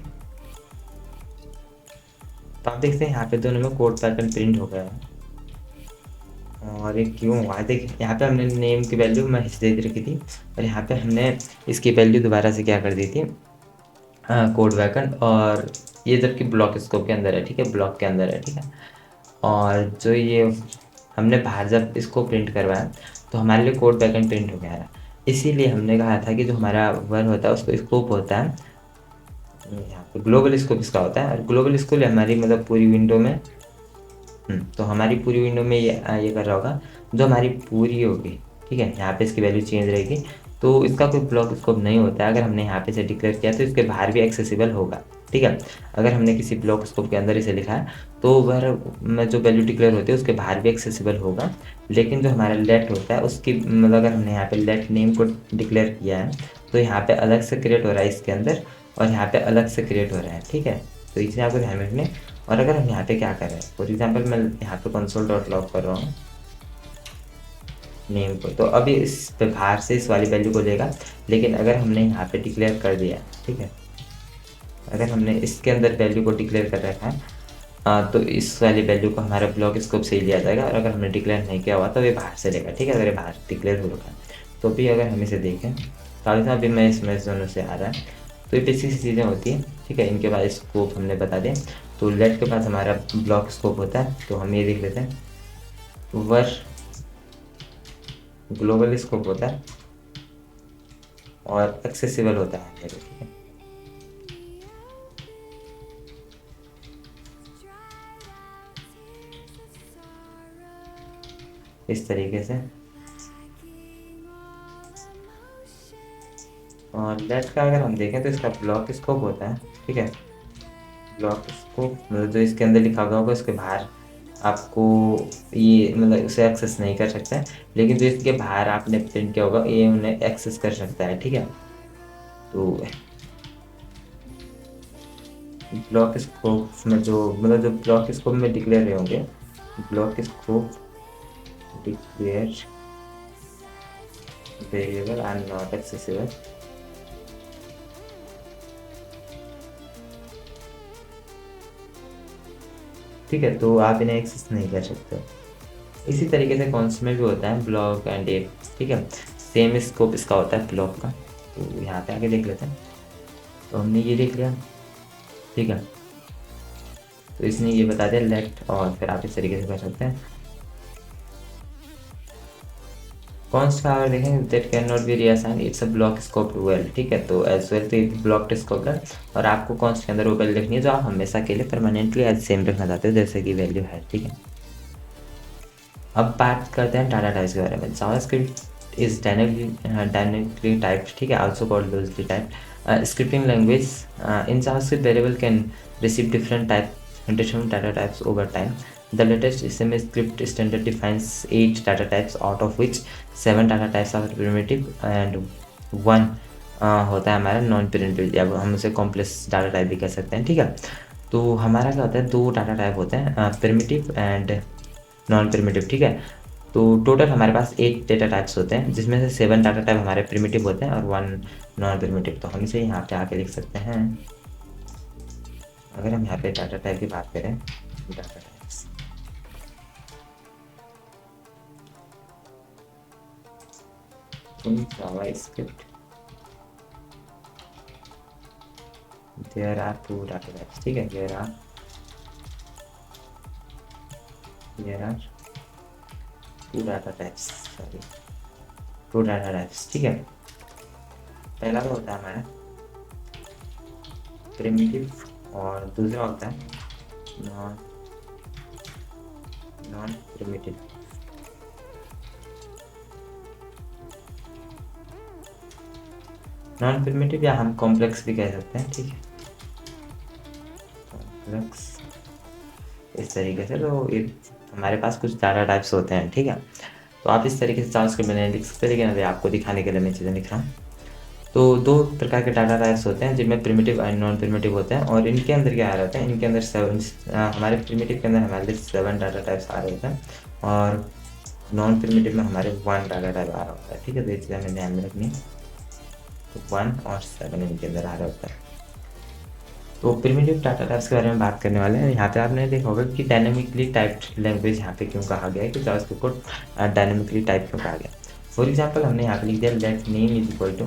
तो आप देखते हैं यहाँ पे दोनों में कोड पैटर्न प्रिंट हो गया है। और ये क्यों हुआ, देखिए यहाँ पे हमने नेम की वैल्यू महेश दे रखी थी, और यहाँ पे हमने इसकी वैल्यू दोबारा से क्या कर दी थी, कोड पैटर्न, और ये जबकि ब्लॉक स्कोप के अंदर है। ठीक है, ब्लॉक के अंदर है। ठीक है, और जो ये हमने बाहर जब इसको प्रिंट करवाया तो हमारे लिए कोड पैटर्न प्रिंट हो गया है। इसीलिए हमने कहा था कि जो हमारा वर होता है उसको स्कोप होता है, यहाँ पे ग्लोबल स्कोप इसका होता है, और ग्लोबल स्कोप हमारी मतलब पूरी विंडो में तो हमारी पूरी विंडो में ये कर रहा होगा जो हमारी पूरी होगी। ठीक है, यहाँ पे इसकी वैल्यू चेंज रहेगी, तो इसका कोई ब्लॉक स्कोप नहीं होता है। अगर हमने यहाँ पे से डिक्लेयर किया तो इसके बाहर भी एक्सेसिबल होगा। ठीक है, अगर हमने किसी ब्लॉक स्कोप के अंदर इसे लिखा है तो वह में जो वैल्यू डिक्लेयर होती है उसके बाहर भी एक्सेसिबल होगा। लेकिन जो हमारा लेट होता है उसकी मतलब अगर हमने यहाँ पे लेट नेम को डिक्लेयर किया है तो यहाँ पे अलग से क्रिएट हो रहा है इसके अंदर, और यहाँ पे अलग से क्रिएट हो रहा है। ठीक है, तो इसे आपको ध्यान रखने। और अगर हम यहाँ पे क्या करें, फॉर एग्जाम्पल मैं यहाँ पे कंसोल डॉट लॉग कर रहा हूँ नेम को, तो अभी इस पे बाहर से इस वाली वैल्यू को लेगा। लेकिन अगर हमने यहाँ पे डिक्लेयर कर दिया, ठीक है, अगर हमने इसके अंदर वैल्यू को डिक्लेयर कर रखा है तो इस वाली वैल्यू को हमारा ब्लॉक स्कोप से ही लिया जाएगा, और अगर हमने डिक्लेयर नहीं किया हुआ तो ये बाहर से लेगा। ठीक है, अगर ये बाहर डिक्लेयर हो रखा है तो भी अगर हम इसे देखें तो अभी मैं इसमें दोनों से आ रहा है, तो ये बेसिक सी चीज़ें होती हैं। ठीक है, इनके बाद स्कोप हमने बता दें, तो लेट के पास हमारा ब्लॉक स्कोप होता है, तो हम ये देख लेते हैं, वर ग्लोबल स्कोप होता है और एक्सेसिबल होता है। ठीक है, इस तरीके से। और लेट का अगर हम देखें तो इसका ब्लॉक स्कोप होता है। ठीक है, ब्लॉक स्कोप मतलब जो इसके अंदर लिखा हुआ होगा उसके बाहर आपको ये मतलब उसे एक्सेस नहीं कर सकता है, लेकिन जो इसके बाहर आपने प्रिंट किया होगा ये उन्हें एक्सेस कर सकता है। ठीक है, तो ब्लॉक स्कोप में जो मतलब जो ब्लॉक स्कोप में डिक्लेयर रहे होंगे, block scope declare variable are not accessible. ठीक है, तो आप इन्हें एक्सेस नहीं कर सकते। इसी तरीके से कॉन्स में भी होता है ब्लॉक एंड एप। ठीक है, सेम स्कोप इसका होता है ब्लॉक का। तो यहाँ पे आके देख लेते हैं, तो हमने ये देख लिया। ठीक है, तो इसने ये बता दिया लेट, और फिर आप इस तरीके से कर सकते हैं। कॉन्स्ट का अगर देखें that can not be reassign, it's a block scope well. ठीक है, तो एज वेल तो ये ब्लॉक स्कोप है, और आपको कॉन्स्ट के अंदर वो वैल्यू लिखनी है जो आप हमेशा के लिए परमानेंटली एज सेम रखना चाहते हो, जैसे कि वैल्यू है। ठीक है, अब बात करते हैं डाटा टाइप्स के बारे में। JavaScript is dynamically typed. ठीक है, also called loosely typed scripting language. In JavaScript variable can receive different data types over time. The latest XML script standard defines 8 data types, out of which 7 data types are primitive and 1 होता है हमारा non primitive, या हम उसे complex data type भी कह सकते हैं। ठीक है, तो हमारा क्या होता है, 2 डाटा टाइप होते हैं, प्रिमिटिव एंड नॉन प्रिमिटिव। ठीक है, तो टोटल हमारे पास 8 डेटा टाइप्स होते हैं, जिसमें से 7 डाटा टाइप हमारे प्रिमिटिव होते हैं और 1 नॉन प्रिमिटिव। तो हम इसे यहाँ पे आके लिख सकते हैं। अगर हम यहाँ पे डाटा टाइप की बात करें, data types, in JavaScript there are 2 data types. ठीक है, there are 2 data types, sorry 2 data types. ठीक है, पहला तो होता है हमारा प्रिमिटिव और दूसरा होता है नॉन प्रिमिटिव। नॉन प्रिमिटिव या हम कॉम्प्लेक्स भी कह सकते हैं। ठीक है, कॉम्प्लेक्स इस तरीके से। तो ये हमारे पास कुछ डाटा टाइप्स होते हैं। ठीक है, तो आप इस तरीके से जावास्क्रिप्ट में नहीं लिख सकते, लेकिन अभी आपको दिखाने के लिए मैं चीज़ें लिख रहा हूँ। तो 2 प्रकार के डाटा टाइप्स होते हैं, जिनमें प्रिमिटिव एंड नॉन प्रिमिटिव होते हैं, और इनके अंदर क्या आ रहे होते हैं, इनके अंदर 7 हमारे प्रिमिटिव के अंदर हमारे लिए 7 डाटा टाइप्स आ रहे होते हैं, और नॉन प्रिमिटिव में हमारे 1 डाटा टाइप आ रहा होता है। ठीक है, तो ये चीज़ें हमें ध्यान में रखनी है। तो 1 और 7 इनके अंदर आ रहा होता है। तो प्रिमिटिव डाटा टाइप्स के बारे में बात करने वाले हैं। यहाँ पे आपने देखा होगा कि डायनेमिकली टाइप्ड लैंग्वेज यहाँ पे क्यों कहा गया है, कि जावास्क्रिप्ट को डायनेमिकली टाइप क्यों कहा गया। फॉर एग्जांपल हमने यहाँ पे लिख दिया let name is equal to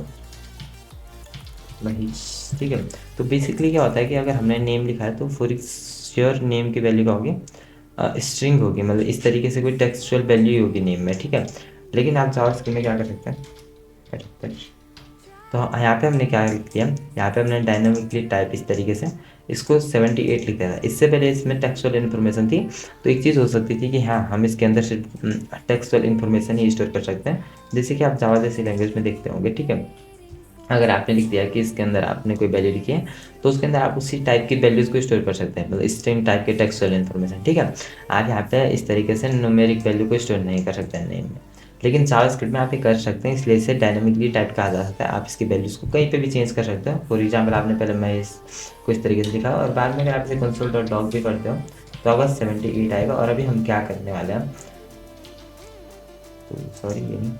Mahesh. ठीक है, तो बेसिकली क्या होता है कि अगर हमने नेम लिखा है तो फॉर श्योर नेम की वैल्यू क्या होगी, स्ट्रिंग होगी, मतलब इस तरीके से कोई टेक्सचुअल वैल्यू होगी नेम में। ठीक है, लेकिन आप जावास्क्रिप्ट में क्या कर सकते हैं, तो यहाँ पे हमने क्या लिख दिया, यहाँ पे हमने डायनामिकली टाइप इस तरीके से इसको 78 लिख दिया था। इससे पहले इसमें टेक्सचुअल इन्फॉर्मेशन थी, तो एक चीज़ हो सकती थी कि हाँ हम इसके अंदर सिर्फ टेक्सचुअल इन्फॉर्मेशन ही स्टोर कर सकते हैं, जैसे कि आप जावा जैसी लैंग्वेज में देखते होंगे। ठीक है, अगर आपने लिख दिया कि इसके अंदर आपने कोई वैल्यू लिखी है, तो उसके अंदर आप उसी टाइप की वैल्यूज़ को स्टोर कर सकते हैं, मतलब स्ट्रिंग टाइप के टेक्सचुअल इन्फॉर्मेशन। ठीक है, आप यहाँ पे इस तरीके से न्यूमेरिक वैल्यू को स्टोर नहीं कर सकते हैं नेम में, लेकिन जावास्क्रिप्ट में आप ये कर सकते हैं, इसलिए इसे डायनेमिकली टाइप कहा जा सकता है। आप इसकी वैल्यूज़ को कहीं पे भी चेंज कर सकते हो। फॉर एग्जाम्पल आपने पहले मैं इसको इस तरीके से लिखा, और बाद में अगर आप इसे console.log भी करते हो तो अगर 78 आएगा। और अभी हम क्या करने वाले हैं, तो सॉरी ये नहीं,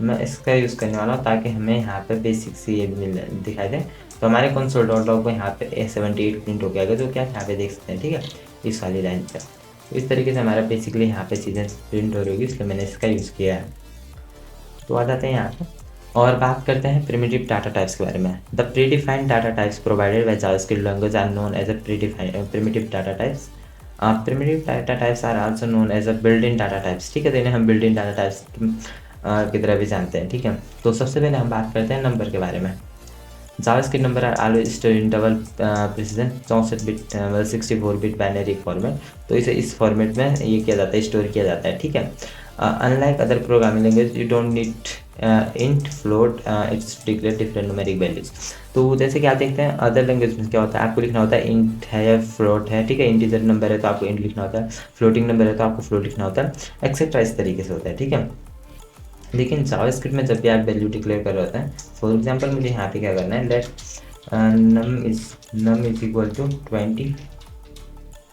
मैं इसका यूज़ करने वाला हूँ ताकि हमें यहाँ पे बेसिक सी ये भी दिखाई दे। तो हमारे console.log को यहाँ पे 78 प्रिंट हो गया, जो कि आप यहाँ पे देख सकते हैं। ठीक है, इस वाली लाइन पे। तो इस तरीके से हमारा बेसिकली यहाँ पे चीज़ें प्रिंट हो रही होगी, इसलिए मैंने इसका यूज़ किया है। तो आ जाते हैं यहाँ पे और बात करते हैं प्रिमिटिव डाटा टाइप्स के बारे में। The predefined data types provided by JavaScript language are known as a primitive data types. Primitive data types are also known as a built in data types. ठीक है, तो इन्हें हम बिल्ट इन डाटा टाइप्स की तरह भी जानते हैं। ठीक है, तो सबसे पहले हम बात करते हैं नंबर के बारे में। JavaScript number are always store in double precision 64 bit, मतलब 64 बिट बाइनरी फॉर्मेट। तो इसे इस फॉर्मेट में ये किया जाता है, स्टोर किया जाता है। ठीक है, unlike other programming language you don't need int float, it's declare different numeric values. तो जैसे कि आप देखते हैं अदर लैंग्वेज में क्या होता है, आपको लिखना होता है इंट है या फ्लोट है। ठीक है, इंटीजर नंबर है तो आपको इंट लिखना होता है, फ्लोटिंग नंबर है तो आपको फ्लोट लिखना होता है, एक्सेट्रा इस तरीके से होता है। ठीक है, लेकिन जावास्क्रिप्ट में जब भी आप वैल्यू डिक्लेयर कर रहे होते हैं, फॉर एग्जांपल मुझे यहाँ पे क्या करना है, let num is equal to 20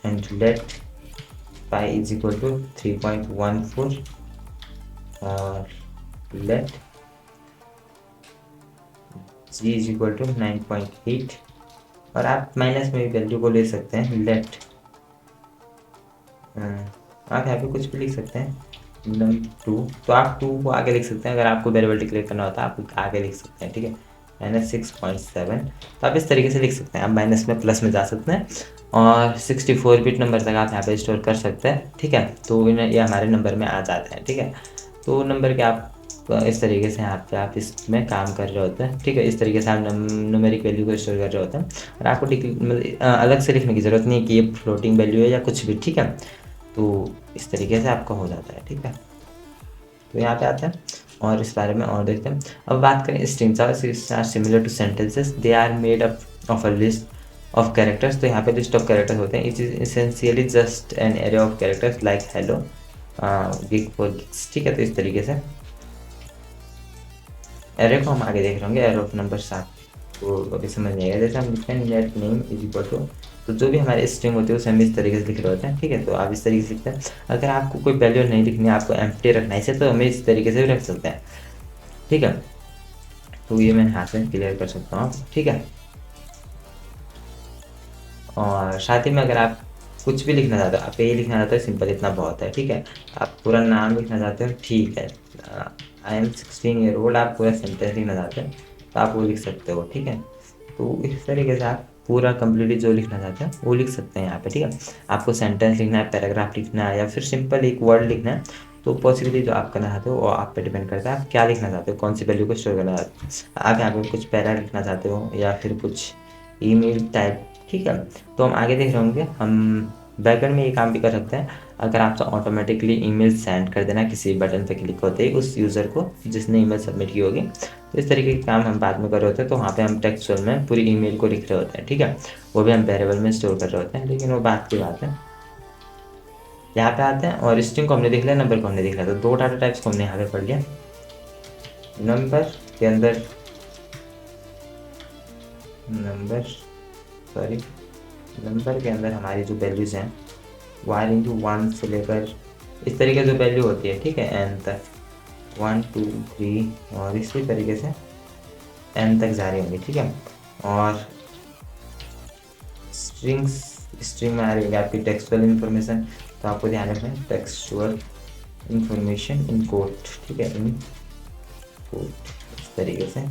and let pi is equal to 3.14 और let g is equal to 9.8, और आप माइनस में भी वैल्यू को ले सकते हैं। लेट आप यहाँ पे कुछ भी लिख सकते हैं, num2, तो आप 2 को आगे लिख सकते हैं। अगर आपको वेरिएबल डिक्लेयर करना होता है आप आगे लिख सकते हैं। ठीक है, -6.7, तो आप इस तरीके से लिख सकते हैं। आप माइनस में प्लस में जा सकते हैं और 64 बिट नंबर तक आप यहाँ पे स्टोर कर सकते हैं। ठीक है, तो ये हमारे नंबर में आ जाते हैं। ठीक है, तो नंबर के आप इस तरीके से यहाँ पे आप इसमें काम कर रहे होते हैं। ठीक है, इस तरीके से आप न्यूमेरिक वैल्यू को स्टोर कर रहे होते हैं, और आपको मतलब अलग से लिखने की ज़रूरत नहीं है कि ये फ्लोटिंग वैल्यू है या कुछ भी। ठीक है, तो इस तरीके से आपका हो जाता है। ठीक है, तो यहाँ पे आते हैं और इस बारे में और देखते हैं। अब बात करें strings, are similar to sentences, they are made up of a list of characters. तो यहाँ पे लिस्ट ऑफ कैरेक्टर्स होते हैं, it is essentially just an array of characters like hello गिग फॉर गिग्स। ठीक है, तो इस तरीके से एरे को हम आगे देख रहे होंगे, एरे ऑफ नंबर 7। तो अभी समझ नहीं आएगा, जैसे हम लिखते हैं let name is equal to, तो जो भी हमारे स्ट्रिंग होती है उसे हम इस तरीके से लिख रहे होते हैं। ठीक है, तो आप इस तरीके से लिखते हैं। अगर आपको कोई वैल्यू नहीं लिखनी है, आपको एम्प्टी रखना है इसे, तो हमें इस तरीके से भी रख सकते हैं। ठीक है, तो ये मैं यहाँ से क्लियर कर सकता हूँ। ठीक है, और साथ ही में अगर आप कुछ भी लिखना चाहते हो, आप ये लिखना चाहते हो सिंपल, इतना बहुत है। ठीक है, आप पूरा नाम लिखना चाहते हो, ठीक है, आई एम 16 ईयर ओल्ड, आप पूरा सेंटेंस लिखना चाहते हैं तो आप वो लिख सकते हो। ठीक है, तो इस तरीके से आप पूरा कंप्लीटली जो लिखना चाहते हैं वो लिख सकते हैं यहाँ पे। ठीक है, आपको सेंटेंस लिखना है, पैराग्राफ लिखना है, या फिर सिंपल एक वर्ड लिखना है, तो पॉसिबली जो आप करना चाहते हो वो आप पे डिपेंड करता है आप क्या लिखना चाहते हो, कौन सी वैल्यू को स्टोर करना चाहते हो। आप यहाँ पे कुछ पैरा लिखना चाहते हो या फिर कुछ ईमेल टाइप। ठीक है, तो हम आगे देख रहे होंगे, हम बैकएंड में ये काम भी कर सकते हैं। अगर आपसे ऑटोमेटिकली ईमेल सेंड कर देना किसी बटन पे क्लिक होते ही उस यूज़र को जिसने ईमेल सबमिट की होगी, तो इस तरीके के काम हम बाद में कर रहे होते हैं। तो वहाँ पे हम टेक्सचुअल में पूरी ईमेल को लिख रहे होते हैं। ठीक है, वो भी हम वेरिएबल में स्टोर कर रहे होते हैं, लेकिन वो बात की बात है। यहाँ पे आते हैं और स्ट्रिंग को हमने देख लिया, नंबर को हमने देख लिया, तो दो डाटा टाइप्स को हमने यहाँ पे पढ़ लिया। नंबर के अंदर नंबर के अंदर हमारी जो वैल्यूज़ हैं वो आर इंटू 1 से लेकर इस तरीके जो वैल्यू होती है, ठीक है, एन तक, 1 2 3 और इसी तरीके से एन तक जा रही होंगी। ठीक है, और स्ट्रिंग में आ रही होगी आपकी टेक्सचुअल इन्फॉर्मेशन, तो आपको ध्यान रखना है टेक्सचुअल इन्फॉर्मेशन इन कोड। ठीक है, इन कोड इस तरीके से,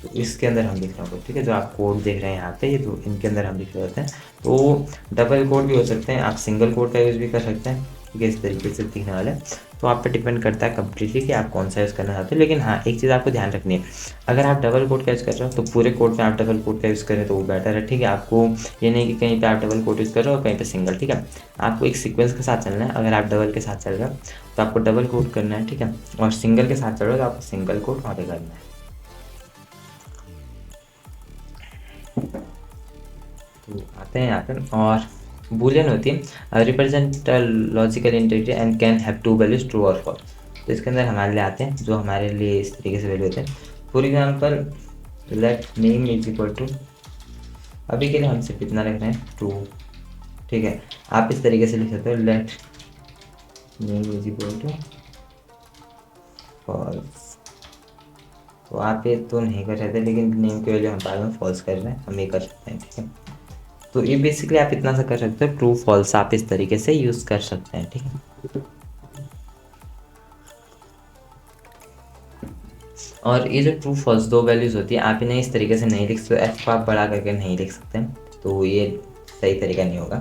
तो इसके अंदर हम लिख रहे होंगे। ठीक है, जो आप कोड देख रहे हैं यहाँ पे, ये तो इनके अंदर हम लिख रहे होते हैं। तो डबल कोड भी हो सकते हैं, आप सिंगल कोड का यूज़ भी कर सकते हैं। ठीक है, इस तरीके से दिखने वाले, तो आप पे डिपेंड करता है कम्प्लीटली कि आप कौन सा यूज़ करना चाहते हो। लेकिन हाँ, एक चीज़ आपको ध्यान रखनी है, अगर आप डबल कोड का यूज़ कर रहे हो तो पूरे कोड पे आप डबल कोड का यूज़ करें तो वो बेटर है। ठीक है, आपको ये नहीं कि कहीं पे आप डबल कोड यूज़ कर रहे हो और कहीं पे सिंगल। ठीक है, आपको एक सीक्वेंस के साथ चलना है। अगर आप डबल के साथ चल रहे हो तो आपको डबल कोड करना है। ठीक है, और सिंगल के साथ चल रहे हो तो आपको सिंगल कोड वहाँ पे करना है। तो आते हैं यहाँ पे, और बूलियन होती है represent logical integer and can have to values true और फॉल्स। तो इसके अंदर हमारे लिए आते हैं जो हमारे लिए इस तरीके से वैल्यू होते हैं। For example let name is equal to, अभी के लिए हम सिर्फ इतना रख रहे हैं ट्रू। ठीक है, आप इस तरीके से लिख सकते हो let name is equal to false. तो आप ये तो नहीं कर सकते, लेकिन नेम की वैल्यू हम बाद में फॉल्स कर रहे हैं, हम ये कर सकते हैं। ठीक है, तो ये बेसिकली आप इतना सा कर सकते हो, ट्रू फॉल्स आप इस तरीके से यूज़ कर सकते हैं। ठीक है, और ये जो ट्रू फॉल्स दो वैल्यूज़ होती है, आप इन्हें इस तरीके से नहीं लिख सकते, एफ को आप बड़ा करके नहीं लिख सकते, तो ये सही तरीका नहीं होगा,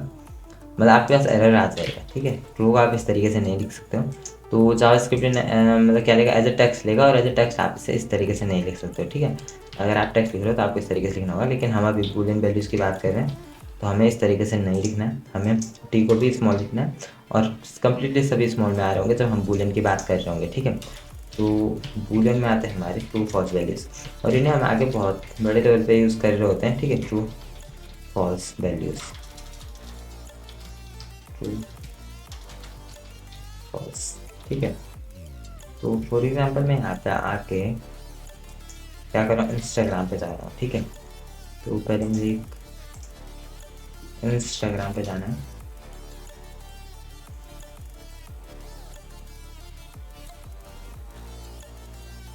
मतलब आपके पास एरर आ जाएगा। ठीक है, ट्रू आप इस तरीके से नहीं लिख सकते हो, तो जावास्क्रिप्ट मतलब क्या लेगा, एज ए टेक्स्ट लेगा, और एज ए टेक्स्ट आप इसे इस तरीके से नहीं लिख सकते हो। ठीक है, अगर आप टेक्स्ट लिख रहे हो तो आपको इस तरीके से लिखना होगा, लेकिन हम अभी बूलियन वैल्यूज़ की बात कर रहे हैं तो हमें इस तरीके से नहीं लिखना है, हमें टी को भी स्मॉल लिखना है, और कंप्लीटली सभी स्मॉल में आ रहे होंगे जब हम बूलियन की बात कर रहे होंगे। ठीक है, तो बूलियन में आते हैं हमारे ट्रू फॉल्स वैल्यूज़, और इन्हें हम आगे बहुत बड़े लेवल पे यूज़ कर रहे होते हैं। ठीक है, true false values, true false. ठीक है, तो फॉर एग्जांपल मैं यहाँ पे आके क्या कर रहा हूँ, इंस्टाग्राम पे जा रहा हूँ। ठीक है, तो पहले मुझे इंस्टाग्राम पे जाना है।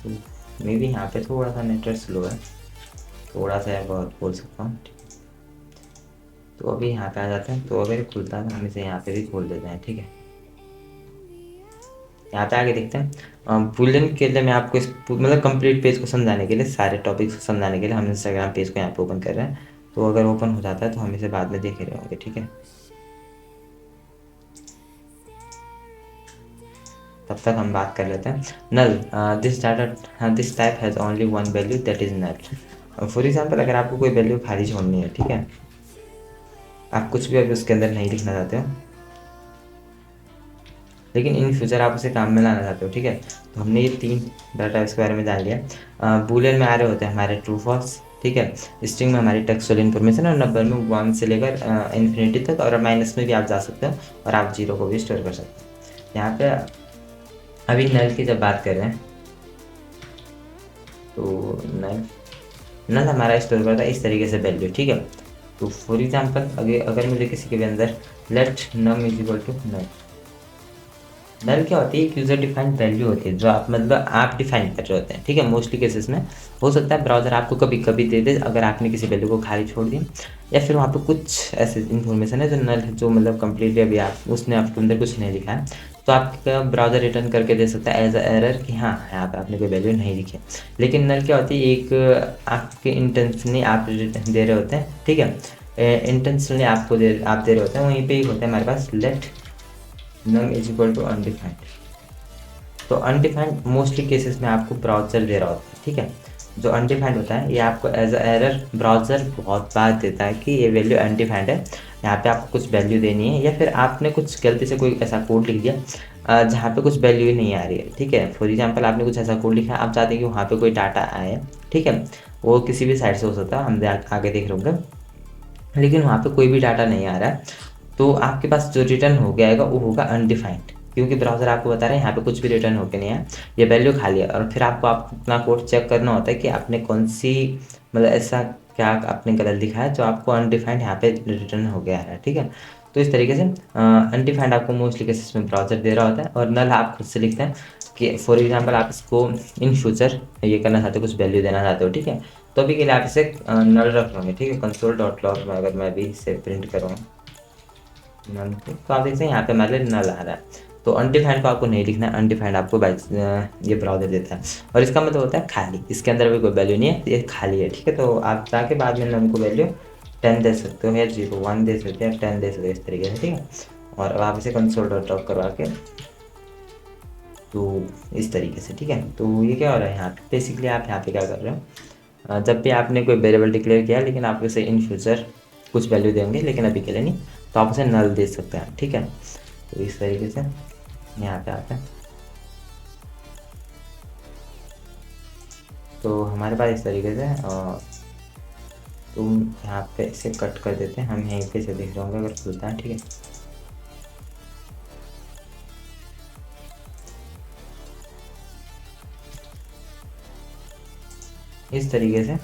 तो मे भी यहाँ पे थोड़ा सा नेटवर्क स्लो है, थोड़ा सा या बहुत बोल सकता हूँ। ठीक है, तो अभी यहाँ पे आ जाते हैं, तो अगर खुलता है तो हम इसे यहाँ पे भी खोल देते हैं। ठीक है, यहाँ पे आगे देखते हैं बुलियन के लिए मैं आपको इस मतलब कंप्लीट पेज को समझाने के लिए, सारे टॉपिक्स को समझाने के लिए हम इंस्टाग्राम पेज को यहाँ पे ओपन कर रहे हैं। तो अगर ओपन हो जाता है तो हम इसे बाद में देख रहे होंगे। ठीक है, तब तक हम बात कर लेते हैं null. This type has only one value that is null. For example अगर आपको कोई वैल्यू खाली छोड़नी है, ठीक है, आप कुछ भी अभी उसके अंदर नहीं लिखना चाहते हो, लेकिन इन फ्यूचर आप उसे काम में लाना चाहते हो। ठीक है, तो हमने ये तीन डाटा टाइप्स के बारे में जान लिया। बूलियन में आ रहे होते हैं हमारे ट्रू फॉल्स। ठीक है। स्ट्रिंग में हमारी टेक्सचुअल इन्फॉर्मेशन और नंबर में 1 से लेकर इन्फिनिटी तक, और माइनस में भी आप जा सकते हो और आप 0 को भी स्टोर कर सकते हो। यहाँ पे अभी नल की जब बात कर रहे हैं तो नल हमारा स्टोर करता है इस तरीके से वैल्यू, ठीक है। तो फॉर एग्जाम्पल अगर मुझे किसी के भी अंदर let num is equal to null, null क्या होती है, एक यूजर डिफाइंड वैल्यू होती है जो आप मतलब आप डिफाइन कर रहे होते हैं, ठीक है। मोस्टली केसेस में हो सकता है ब्राउजर आपको कभी कभी दे दे अगर आपने किसी वैल्यू को खाली छोड़ दिया, या फिर वहाँ पे कुछ ऐसे इन्फॉर्मेशन है जो नल है, जो मतलब कम्प्लीटली अभी आप उसने आपके अंदर कुछ नहीं लिखा है, तो आपका ब्राउजर रिटर्न करके दे सकता है एज अ एरर कि हाँ यहाँ पे आपने कोई वैल्यू नहीं लिखी। लेकिन नल क्या होती है, एक आपके इंटेंशनली आप दे रहे होते हैं, ठीक है। इंटेंशनली आपको आप दे रहे होते हैं, वहीं पे ही होता है हमारे पास let num is equal to undefined. तो अनडिफाइंड मोस्टली केसेस में आपको ब्राउजर दे रहा होता है, ठीक है। जो अनडिफाइंड होता है ये आपको एज अ एरर ब्राउजर बहुत बार देता है कि ये वैल्यू अनडिफाइंड है, यहाँ पे आपको कुछ वैल्यू देनी है, या फिर आपने कुछ गलती से कोई ऐसा कोड लिख दिया जहाँ पे कुछ वैल्यू ही नहीं आ रही है, ठीक है। फॉर एग्जाम्पल आपने कुछ ऐसा कोड लिखा, आप चाहते हैं कि वहाँ पे कोई डाटा आए, ठीक है। वो किसी भी साइड से हो सकता है, हम आगे देख रहे होंगे, लेकिन वहाँ पे कोई भी डाटा नहीं आ रहा है, तो आपके पास जो रिटर्न हो गया वो होगा अनडिफाइंड, क्योंकि ब्राउज़र आपको बता रहे हैं यहाँ पे कुछ भी रिटर्न होके नहीं है, ये वैल्यू खाली है। और फिर आपको अपना कोड चेक करना होता है कि आपने कौन सी मतलब ऐसा क्या आपने गलत लिखा है जो आपको अनडिफाइंड यहाँ पे रिटर्न हो गया है, ठीक है। तो इस तरीके से अनडिफाइंड आपको मोस्टली केसेस में ब्राउज़र दे रहा होता है, और नल आप खुद से लिखते हैं कि फॉर एग्जाम्पल आप इसको इन फ्यूचर ये करना चाहते हो, कुछ वैल्यू देना चाहते हो, ठीक है। तो अभी के लिए आप इसे नल रख लोगे, ठीक है। console.log में अगर मैं अभी इसे प्रिंट करूँगा नल को, तो आप देखते हैं यहाँ पे हमारे लिए नल आ रहा है। तो अनडिफाइंड को आपको नहीं लिखना है, अनडिफाइंड आपको ये ब्राउजर देता है, और इसका मतलब होता है खाली, इसके अंदर भी कोई वैल्यू नहीं है, ये खाली है, ठीक है। तो आप जाके बाद में नल को वैल्यू 10 दे सकते हो, या 0 1 दे सकते हैं, 10 दे सकते हो, इस तरीके से, ठीक है। और अब आप इसे console.log करवा के, तो इस तरीके से, ठीक है। तो ये क्या हो रहा है यहाँ पे, बेसिकली आप यहाँ पे क्या कर रहे हो, जब भी आपने कोई वेरिएबल डिक्लेयर किया लेकिन आप इसे इन फ्यूचर कुछ वैल्यू देंगे, लेकिन अभी के लिए नहीं, तो आप उसे नल दे सकते हैं, ठीक है। तो इस तरीके से यहाँ पे आता है, तो हमारे पास इस तरीके से तुम यहाँ पे इसे कट कर देते हैं, हम यहीं पे से देख रहे होंगे अगर खुलता है, ठीक है। इस तरीके से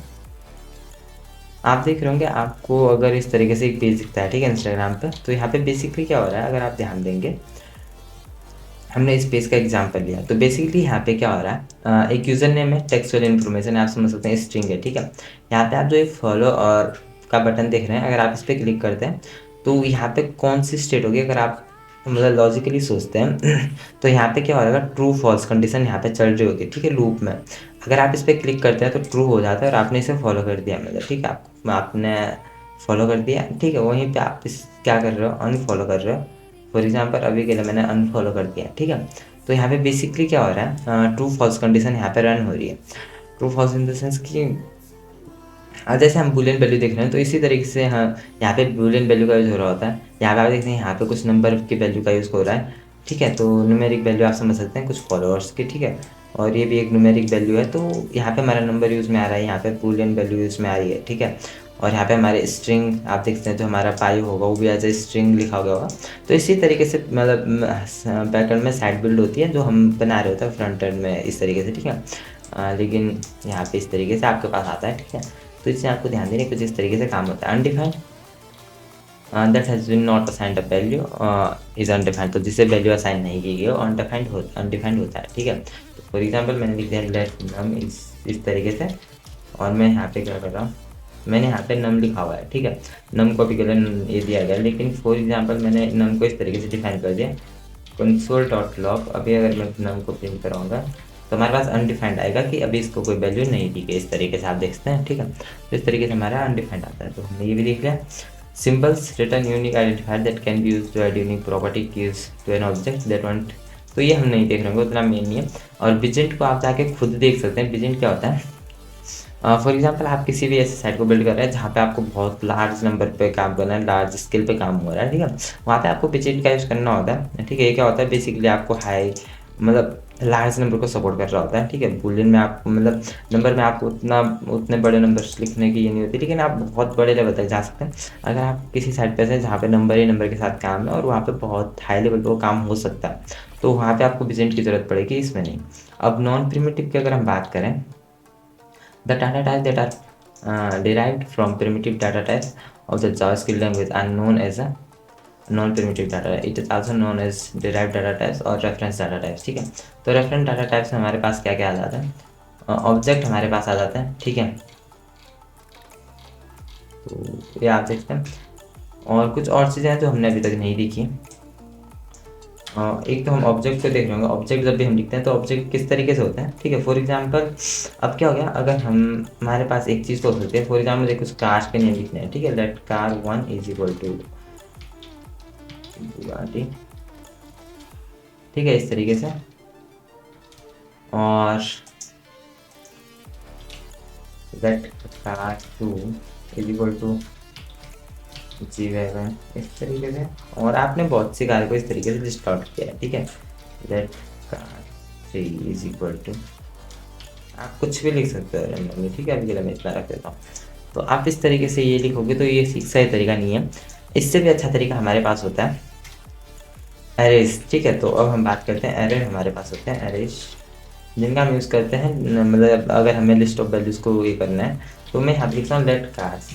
आप देख रहे होंगे, आपको अगर इस तरीके से एक पेज दिखता है, ठीक है, इंस्टाग्राम पे, तो यहाँ पे बेसिकली क्या हो रहा है, अगर आप ध्यान देंगे, हमने इस पेज का एग्जांपल लिया, तो बेसिकली यहाँ पे क्या हो रहा है, एक यूज़र नेम है, टेक्सचुअल इन्फॉर्मेशन आप समझ सकते हैं, स्ट्रिंग है, ठीक है। यहाँ पे आप जो एक फॉलो और का बटन देख रहे हैं, अगर आप इस पर क्लिक करते हैं तो यहाँ पे कौन सी स्टेट होगी, अगर आप मतलब लॉजिकली सोचते हैं तो यहाँ पे क्या हो रहा है, ट्रू फॉल्स कंडीशन यहाँ पे चल रही होगी, ठीक है, लूप में। अगर आप इस पर क्लिक करते हैं तो ट्रू हो जाता है और आपने इसे फॉलो कर दिया, मतलब ठीक है, आपने फॉलो कर दिया, ठीक है। वहीं पे आप इस क्या कर रहे हो, अनफॉलो कर रहे हो। फॉर एग्जांपल अभी के लिए मैंने अनफॉलो कर दिया, ठीक है। तो यहाँ पे बेसिकली क्या हो रहा है, ट्रू फॉल्स कंडीशन यहाँ पे रन हो रही है। True falls in the sense कि जैसे हम बूलियन वैल्यू देख रहे हैं, तो इसी तरीके से हाँ यहाँ पे बूलियन वैल्यू का यूज़ हो रहा होता है। यहाँ पे आप देखते हैं यहाँ पे कुछ नंबर की वैल्यू का यूज़ हो रहा है, ठीक है। तो न्यूमेरिक वैल्यू आप समझ सकते हैं कुछ फॉलोअर्स की, ठीक है। और ये भी एक न्यूमेरिक वैल्यू है, तो यहाँ पे हमारा नंबर यूज़ में आ रहा है, यहाँ पे बूलियन वैल्यू यूज़ में आ रही है, ठीक है। और यहाँ पे हमारे स्ट्रिंग आप देखते हैं, जो हमारा पाई होगा वो भी एज ए स्ट्रिंग लिखा गया होगा। तो इसी तरीके से मतलब बैकएंड में साइड बिल्ड होती है जो हम बना रहे होते हैं फ्रंट एंड में, इस तरीके से, ठीक है। लेकिन यहाँ पे इस तरीके से आपके पास आता है, ठीक है। तो इससे आपको ध्यान देने कुछ इस तरीके से काम होता है। Undefined that has been not assigned a value is undefined, तो जिसे वैल्यू असाइन नहीं की गई वो अनडिफाइंड होता है, ठीक है। तो फॉर एग्जांपल मैंने लिख दिया लेट नम इस तरीके से, और मैं यहाँ पे क्या कर रहा हूँ, मैंने यहाँ पे नम लिखा हुआ है, ठीक है। नम को भी केवल ये दिया गया, लेकिन फॉर एग्जांपल मैंने नम को इस तरीके से डिफाइन कर दिया console.log। अभी अगर मैं नम को प्रिंट कराऊंगा तो हमारे पास अनडिफाइंड आएगा कि अभी इसको कोई वैल्यू नहीं दी गई, इस तरीके से आप देखते हैं, ठीक है। तो इस तरीके से हमारा अनडिफाइंड आता है। तो हमने ये भी लिख लिया, symbols return unique identifier that can be used to add unique property keys to an object that want. तो ये हम नहीं देख रहे होंगे, उतना मेन नहीं है। और बिजेंट को आप जाके खुद देख सकते हैं, बिजेंट क्या होता है। फॉर एग्जांपल आप किसी भी ऐसे साइट को बिल्ड कर रहे हैं जहाँ पे आपको बहुत लार्ज नंबर पे काम करना है, लार्ज स्केल पे काम हो रहा है, ठीक है। वहाँ पे आपको बिजेट का यूज़ करना होता है, ठीक है। ये क्या होता है, बेसिकली आपको हाई मतलब लार्ज नंबर को सपोर्ट कर रहा होता है, ठीक है। बूलियन में आपको मतलब नंबर में आपको उतने बड़े नंबर्स लिखने की ये नहीं होती, लेकिन आप बहुत बड़े लेवल तक जा सकते हैं अगर आप किसी साइड पे से जहाँ पे नंबर ही नंबर के साथ काम है और वहाँ पे बहुत हाई लेवल पे वो काम हो सकता है, तो वहाँ पे आपको बिजेंट की ज़रूरत पड़ेगी, इसमें नहीं। अब नॉन प्रिमिटिव की अगर हम बात करें, the data type that are derived from primitive data types of the JavaScript language are known as a non-primitive data. It is also known as derived data types और reference data types, ठीक है। तो reference data types में हमारे पास क्या क्या आ जाता है, ऑब्जेक्ट हमारे पास आ जाते हैं, ठीक है। तो ये आप देखते हैं, और कुछ और चीज़ें हैं जो हमने अभी तक नहीं देखी। एक तो हम ऑब्जेक्ट को देख रहे होंगे, ऑब्जेक्ट जब भी हम लिखते हैं तो ऑब्जेक्ट किस तरीके से होते हैं, ठीक है। फॉर एग्जांपल अब क्या हो गया, अगर हमारे पास एक चीज़ तो हो सकती है, फॉर एग्जांपल मुझे कुछ कार के नेम लिखने हैं, ठीक है। Let car 1 is equal to Bugatti, ठीक है, इस तरीके से। और let car 2 is equal to G wagon, इस तरीके से। और आपने बहुत सी कार को इस तरीके से लिस्ट आउट किया है, ठीक है। Let car 3 is equal to, आप कुछ भी लिख सकते हो रैंडमली, ठीक है। अभी के लिए मैं इतना रख देता हूँ। तो आप इस तरीके से ये लिखोगे तो ये सही तरीका नहीं है। इससे भी अच्छा तरीका हमारे पास होता है एरेज, ठीक है। तो अब हम बात करते हैं एरे, हमारे पास होते हैं एरेज जिनका हम यूज़ करते हैं, मतलब अगर हमें लिस्ट ऑफ वैल्यूज़ को ये करना है तो मैं यहाँ लिखता हूँ लेट कार्स।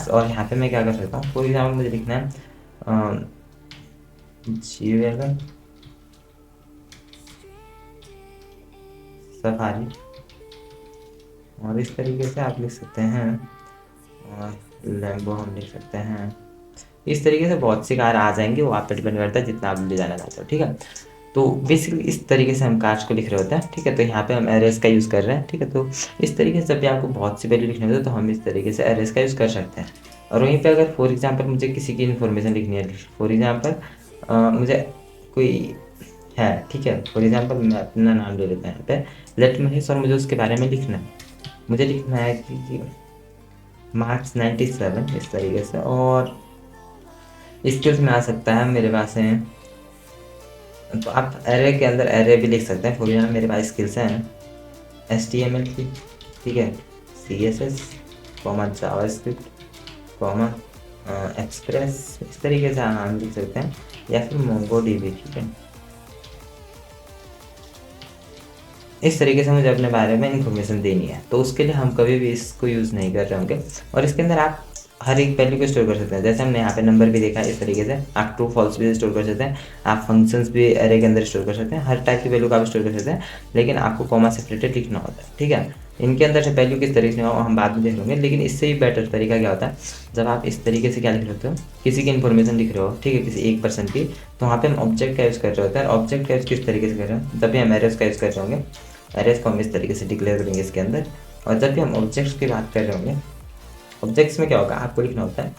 और यहाँ पे मैं क्या कर सकता हूँ, फॉर एग्जाम्पल मुझे लिखना है जी वैगन सफारी, और इस तरीके से आप लिख सकते हैं। और लैम्बो हम लिख सकते हैं, इस तरीके से बहुत सी कार आ जाएंगी, वो आप पे डिपेंड करता है जितना आप ले जाना चाहते हो, ठीक है। तो बेसिकली इस तरीके से हम कार्स को लिख रहे होते हैं, ठीक है। तो यहाँ पे हम एरेज का यूज़ कर रहे हैं, ठीक है। तो इस तरीके से जब भी आपको बहुत सी वैल्यू लिखनी होती है तो हम इस तरीके से एरेज का यूज़ कर सकते हैं। और वहीं पे अगर फॉर एग्जांपल मुझे किसी की इन्फॉर्मेशन लिखनी है, फॉर एग्जांपल मुझे कोई है, ठीक है। फॉर एग्जांपल मैं अपना नाम ले लेता हूँ यहाँ पे लेट महेश, और मुझे उसके बारे में लिखना है। मुझे लिखना है कि मार्क्स 97, इस तरीके से। और स्किल्स में आ सकता है मेरे पास है, तो आप एरे के अंदर एरे भी लिख सकते हैं। फॉर एग्जाम्पल मेरे पास स्किल्स हैं HTML की, ठीक है, CSS, जावास्क्रिप्ट, एक्सप्रेस, इस तरीके से हम लिख सकते हैं, या फिर MongoDB, ठीक है। इस तरीके से मुझे अपने बारे में इंफॉर्मेशन देनी है, तो उसके लिए हम कभी भी इसको यूज़ नहीं कर रहे होंगे। और इसके अंदर आप हर एक वैल्यू को स्टोर कर सकते हैं, जैसे हमने यहाँ पे नंबर भी देखा है, इस तरीके से आप ट्रू फॉल्स भी स्टोर कर सकते हैं, आप फंक्शंस भी एरे के अंदर स्टोर कर सकते हैं, हर टाइप की वैल्यू का आप स्टोर कर सकते हैं, लेकिन आपको कॉमा सेपरेटेड लिखना होता है, ठीक है। इनके अंदर से वैल्यू किस तरीके से हो हम बाद में देख लेंगे, लेकिन इससे भी बेटर तरीका क्या होता है, जब आप इस तरीके से क्या लिख रहे हो, किसी की इन्फॉर्मेशन लिख रहे हो, ठीक है, किसी एक पर्सन की, तो वहाँ पे हम ऑब्जेक्ट का यूज़ कर रहे होते हैं। ऑब्जेक्ट का यूज़ किस तरीके से कर रहे हैं, जब भी हम एरेज का यूज़ कर रहे होंगे, एरेज को हम इस तरीके से डिक्लेयर करेंगे इसके अंदर। और जब भी हम ऑब्जेक्ट्स की बात कर रहे होंगे, ऑब्जेक्ट्स में क्या होगा, आपको लिखना होता है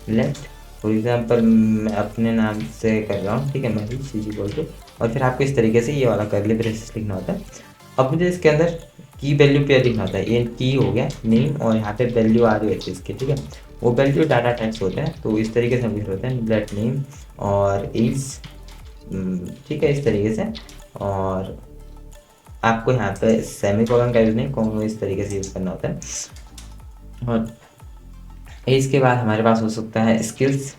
लेट, फॉर एग्जांपल मैं अपने नाम से कर रहा हूँ, ठीक है, मैं CG बोल के, और फिर आपको इस तरीके से ये वाला कर्ली ब्रेसेस लिखना होता है। अब मुझे इसके अंदर की वैल्यू पेयर लिखना होता है, ये की हो गया नेम, और यहाँ पे वैल्यू आ रही है इसकी, ठीक है। वो वैल्यू डाटा टाइप्स होते हैं, तो इस तरीके से हम लिख रहे होते हैं लेट नेम और एज, ठीक है, इस तरीके से। और आपको यहाँ पे सेमीकोलन का यूज़ नहीं, कॉमा इस तरीके से यूज़ करना होता है। और इसके बाद हमारे पास हो सकता है स्किल्स,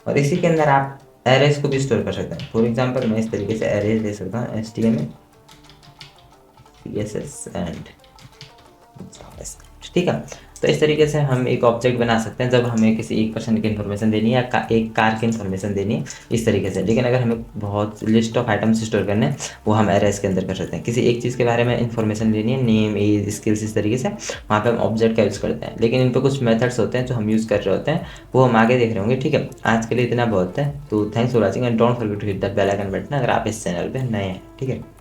और इसी के अंदर आप एरेज को भी स्टोर कर सकते हैं। फॉर एग्जांपल मैं इस तरीके से एरेज ले सकता हूँ HTML, CSS एंड जावास्क्रिप्ट, ठीक है। तो इस तरीके से हम एक ऑब्जेक्ट बना सकते हैं जब हमें किसी एक पर्सन की इन्फॉर्मेशन देनी है या एक कार की इन्फॉर्मेशन देनी है, इस तरीके से। लेकिन अगर हमें बहुत लिस्ट ऑफ आइटम्स स्टोर करने हैं, वो हम एरेज के अंदर कर सकते हैं। किसी एक चीज़ के बारे में इन्फॉर्मेशन लेनी है, नेम एज स्किल्स, इस तरीके से, वहाँ पे हम ऑब्जेक्ट का यूज़ करते हैं। लेकिन इन पर कुछ मेथड्स होते हैं जो हम यूज़ कर रहे होते हैं, वो हम आगे देख रहे होंगे, ठीक है। आज के लिए इतना बहुत है, तो thanks for watching and don't forget to hit that bell icon button अगर आप इस चैनल पर नए हैं, ठीक है।